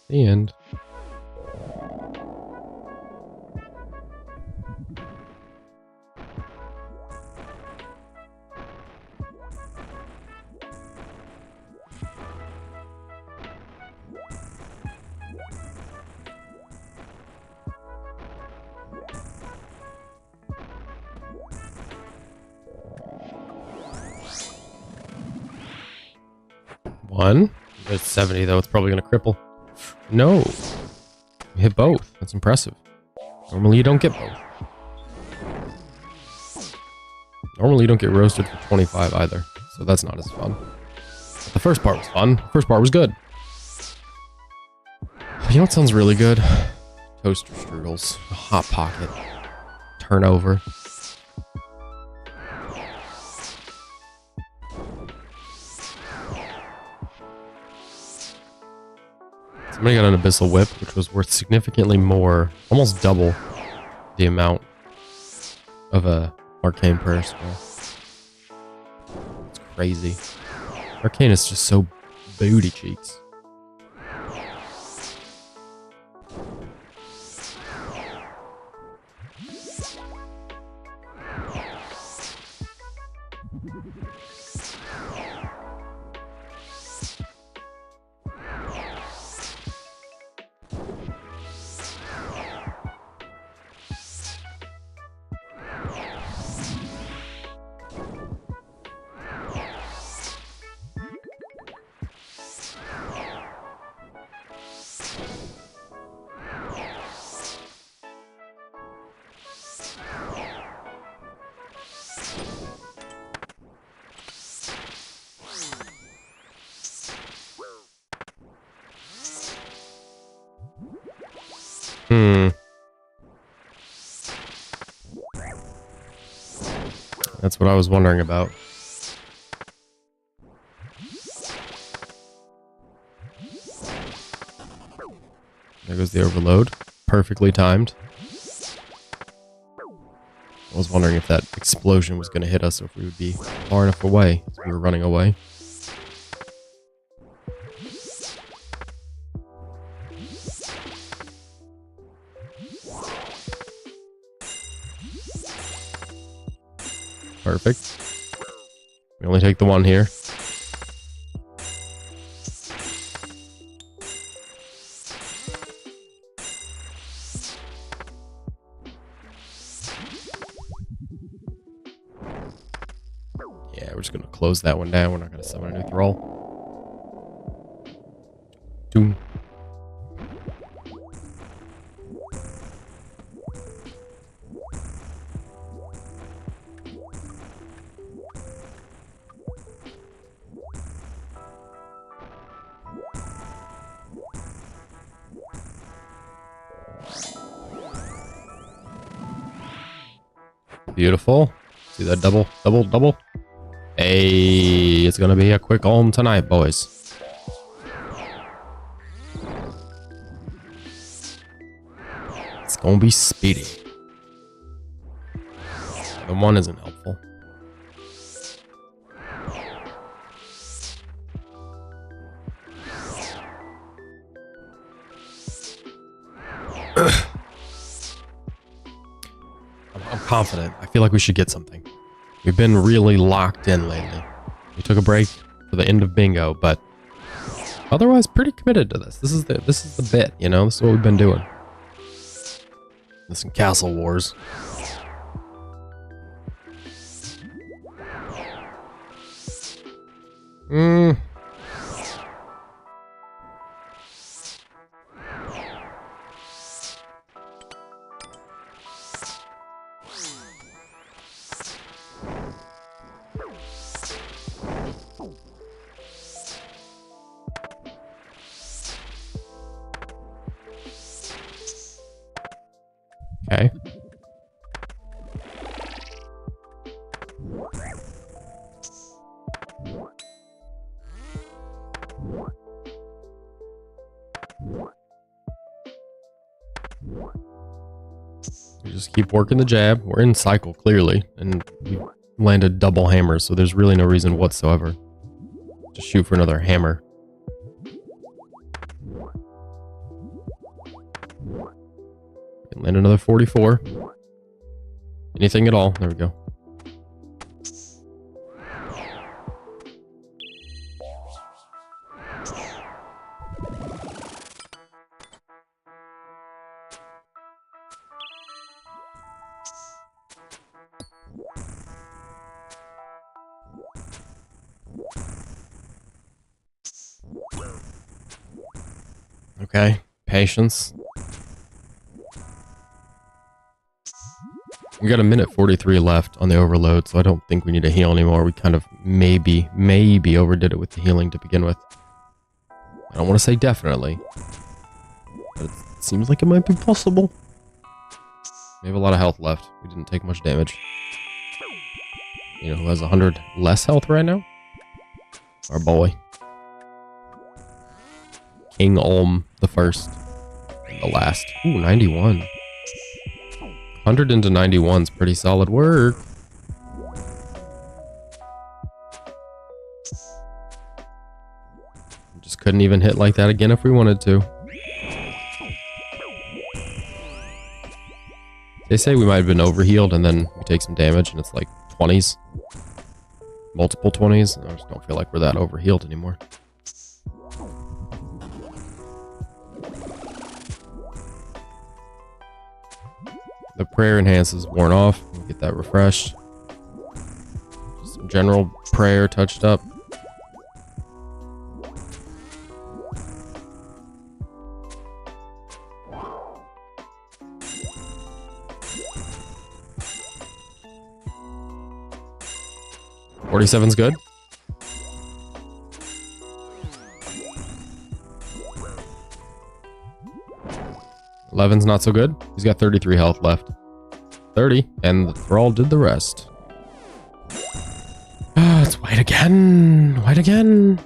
The end. One. It's 70 though, it's probably gonna cripple. No. You hit both. That's impressive. Normally you don't get both. Normally you don't get roasted for 25 either. So that's not as fun. But the first part was fun. The first part was good. You know what sounds really good? Toaster strudels. Hot Pocket. Turnover. Somebody got an Abyssal Whip, which was worth significantly more, almost double the amount of a Arcane Prayer Scroll. It's crazy. Arcane is just so booty cheeks. That's what I was wondering about. There goes the overload. Perfectly timed. I was wondering if that explosion was going to hit us or if we would be far enough away as we were running away. Perfect. We only take the one here. Yeah, we're just gonna close that one down. We're not gonna summon a new thrall. Doom. Beautiful. See that double, double, double? Hey, it's gonna be a quick home tonight, boys. It's gonna be speedy. The one isn't helpful. I'm confident. I feel like we should get something. We've been really locked in lately. We took a break for the end of bingo, but otherwise pretty committed to this. This is the bit, you know? This is what we've been doing. This and Castle Wars. Okay. We just keep working the jab. We're in cycle, clearly, and we landed double hammers, so there's really no reason whatsoever to shoot for another hammer. Land another 44. Anything at all. There we go. Okay. Patience. We got a minute 43 left on the overload, so I don't think we need to heal anymore. We kind of maybe overdid it with the healing to begin with. I don't want to say definitely, but it seems like it might be possible. We have a lot of health left. We didn't take much damage. You know who has 100 less health right now? Our boy. King Olm the first. And the last. Ooh, 91. 100 into 91 is pretty solid work. Just couldn't even hit like that again if we wanted to. They say we might have been overhealed and then we take some damage and it's like 20s. Multiple 20s. I just don't feel like we're that overhealed anymore. The prayer enhance is worn off. We'll get that refreshed. Just some general prayer touched up. $47's good. $11's not so good. He's got 33 health left. 30, and the thrall did the rest. Let's white again. White again.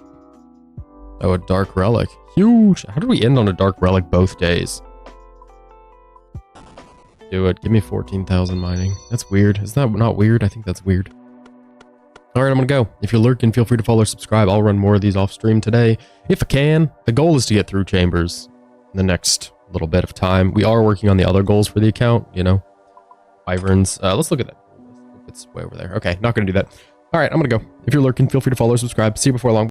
Oh, a dark relic. Huge. How did we end on a dark relic both days? Do it. Give me 14,000 mining. That's weird. Is that not weird? I think that's weird. All right, I'm gonna go. If you're lurking, feel free to follow or subscribe. I'll run more of these off stream today if I can. The goal is to get through chambers in the next little bit of time. We are working on the other goals for the account, you know. Wyverns. Let's look at that. It's way over there. Okay, not gonna do that. All right, I'm gonna go. If you're lurking, feel free to follow or subscribe. See you before long.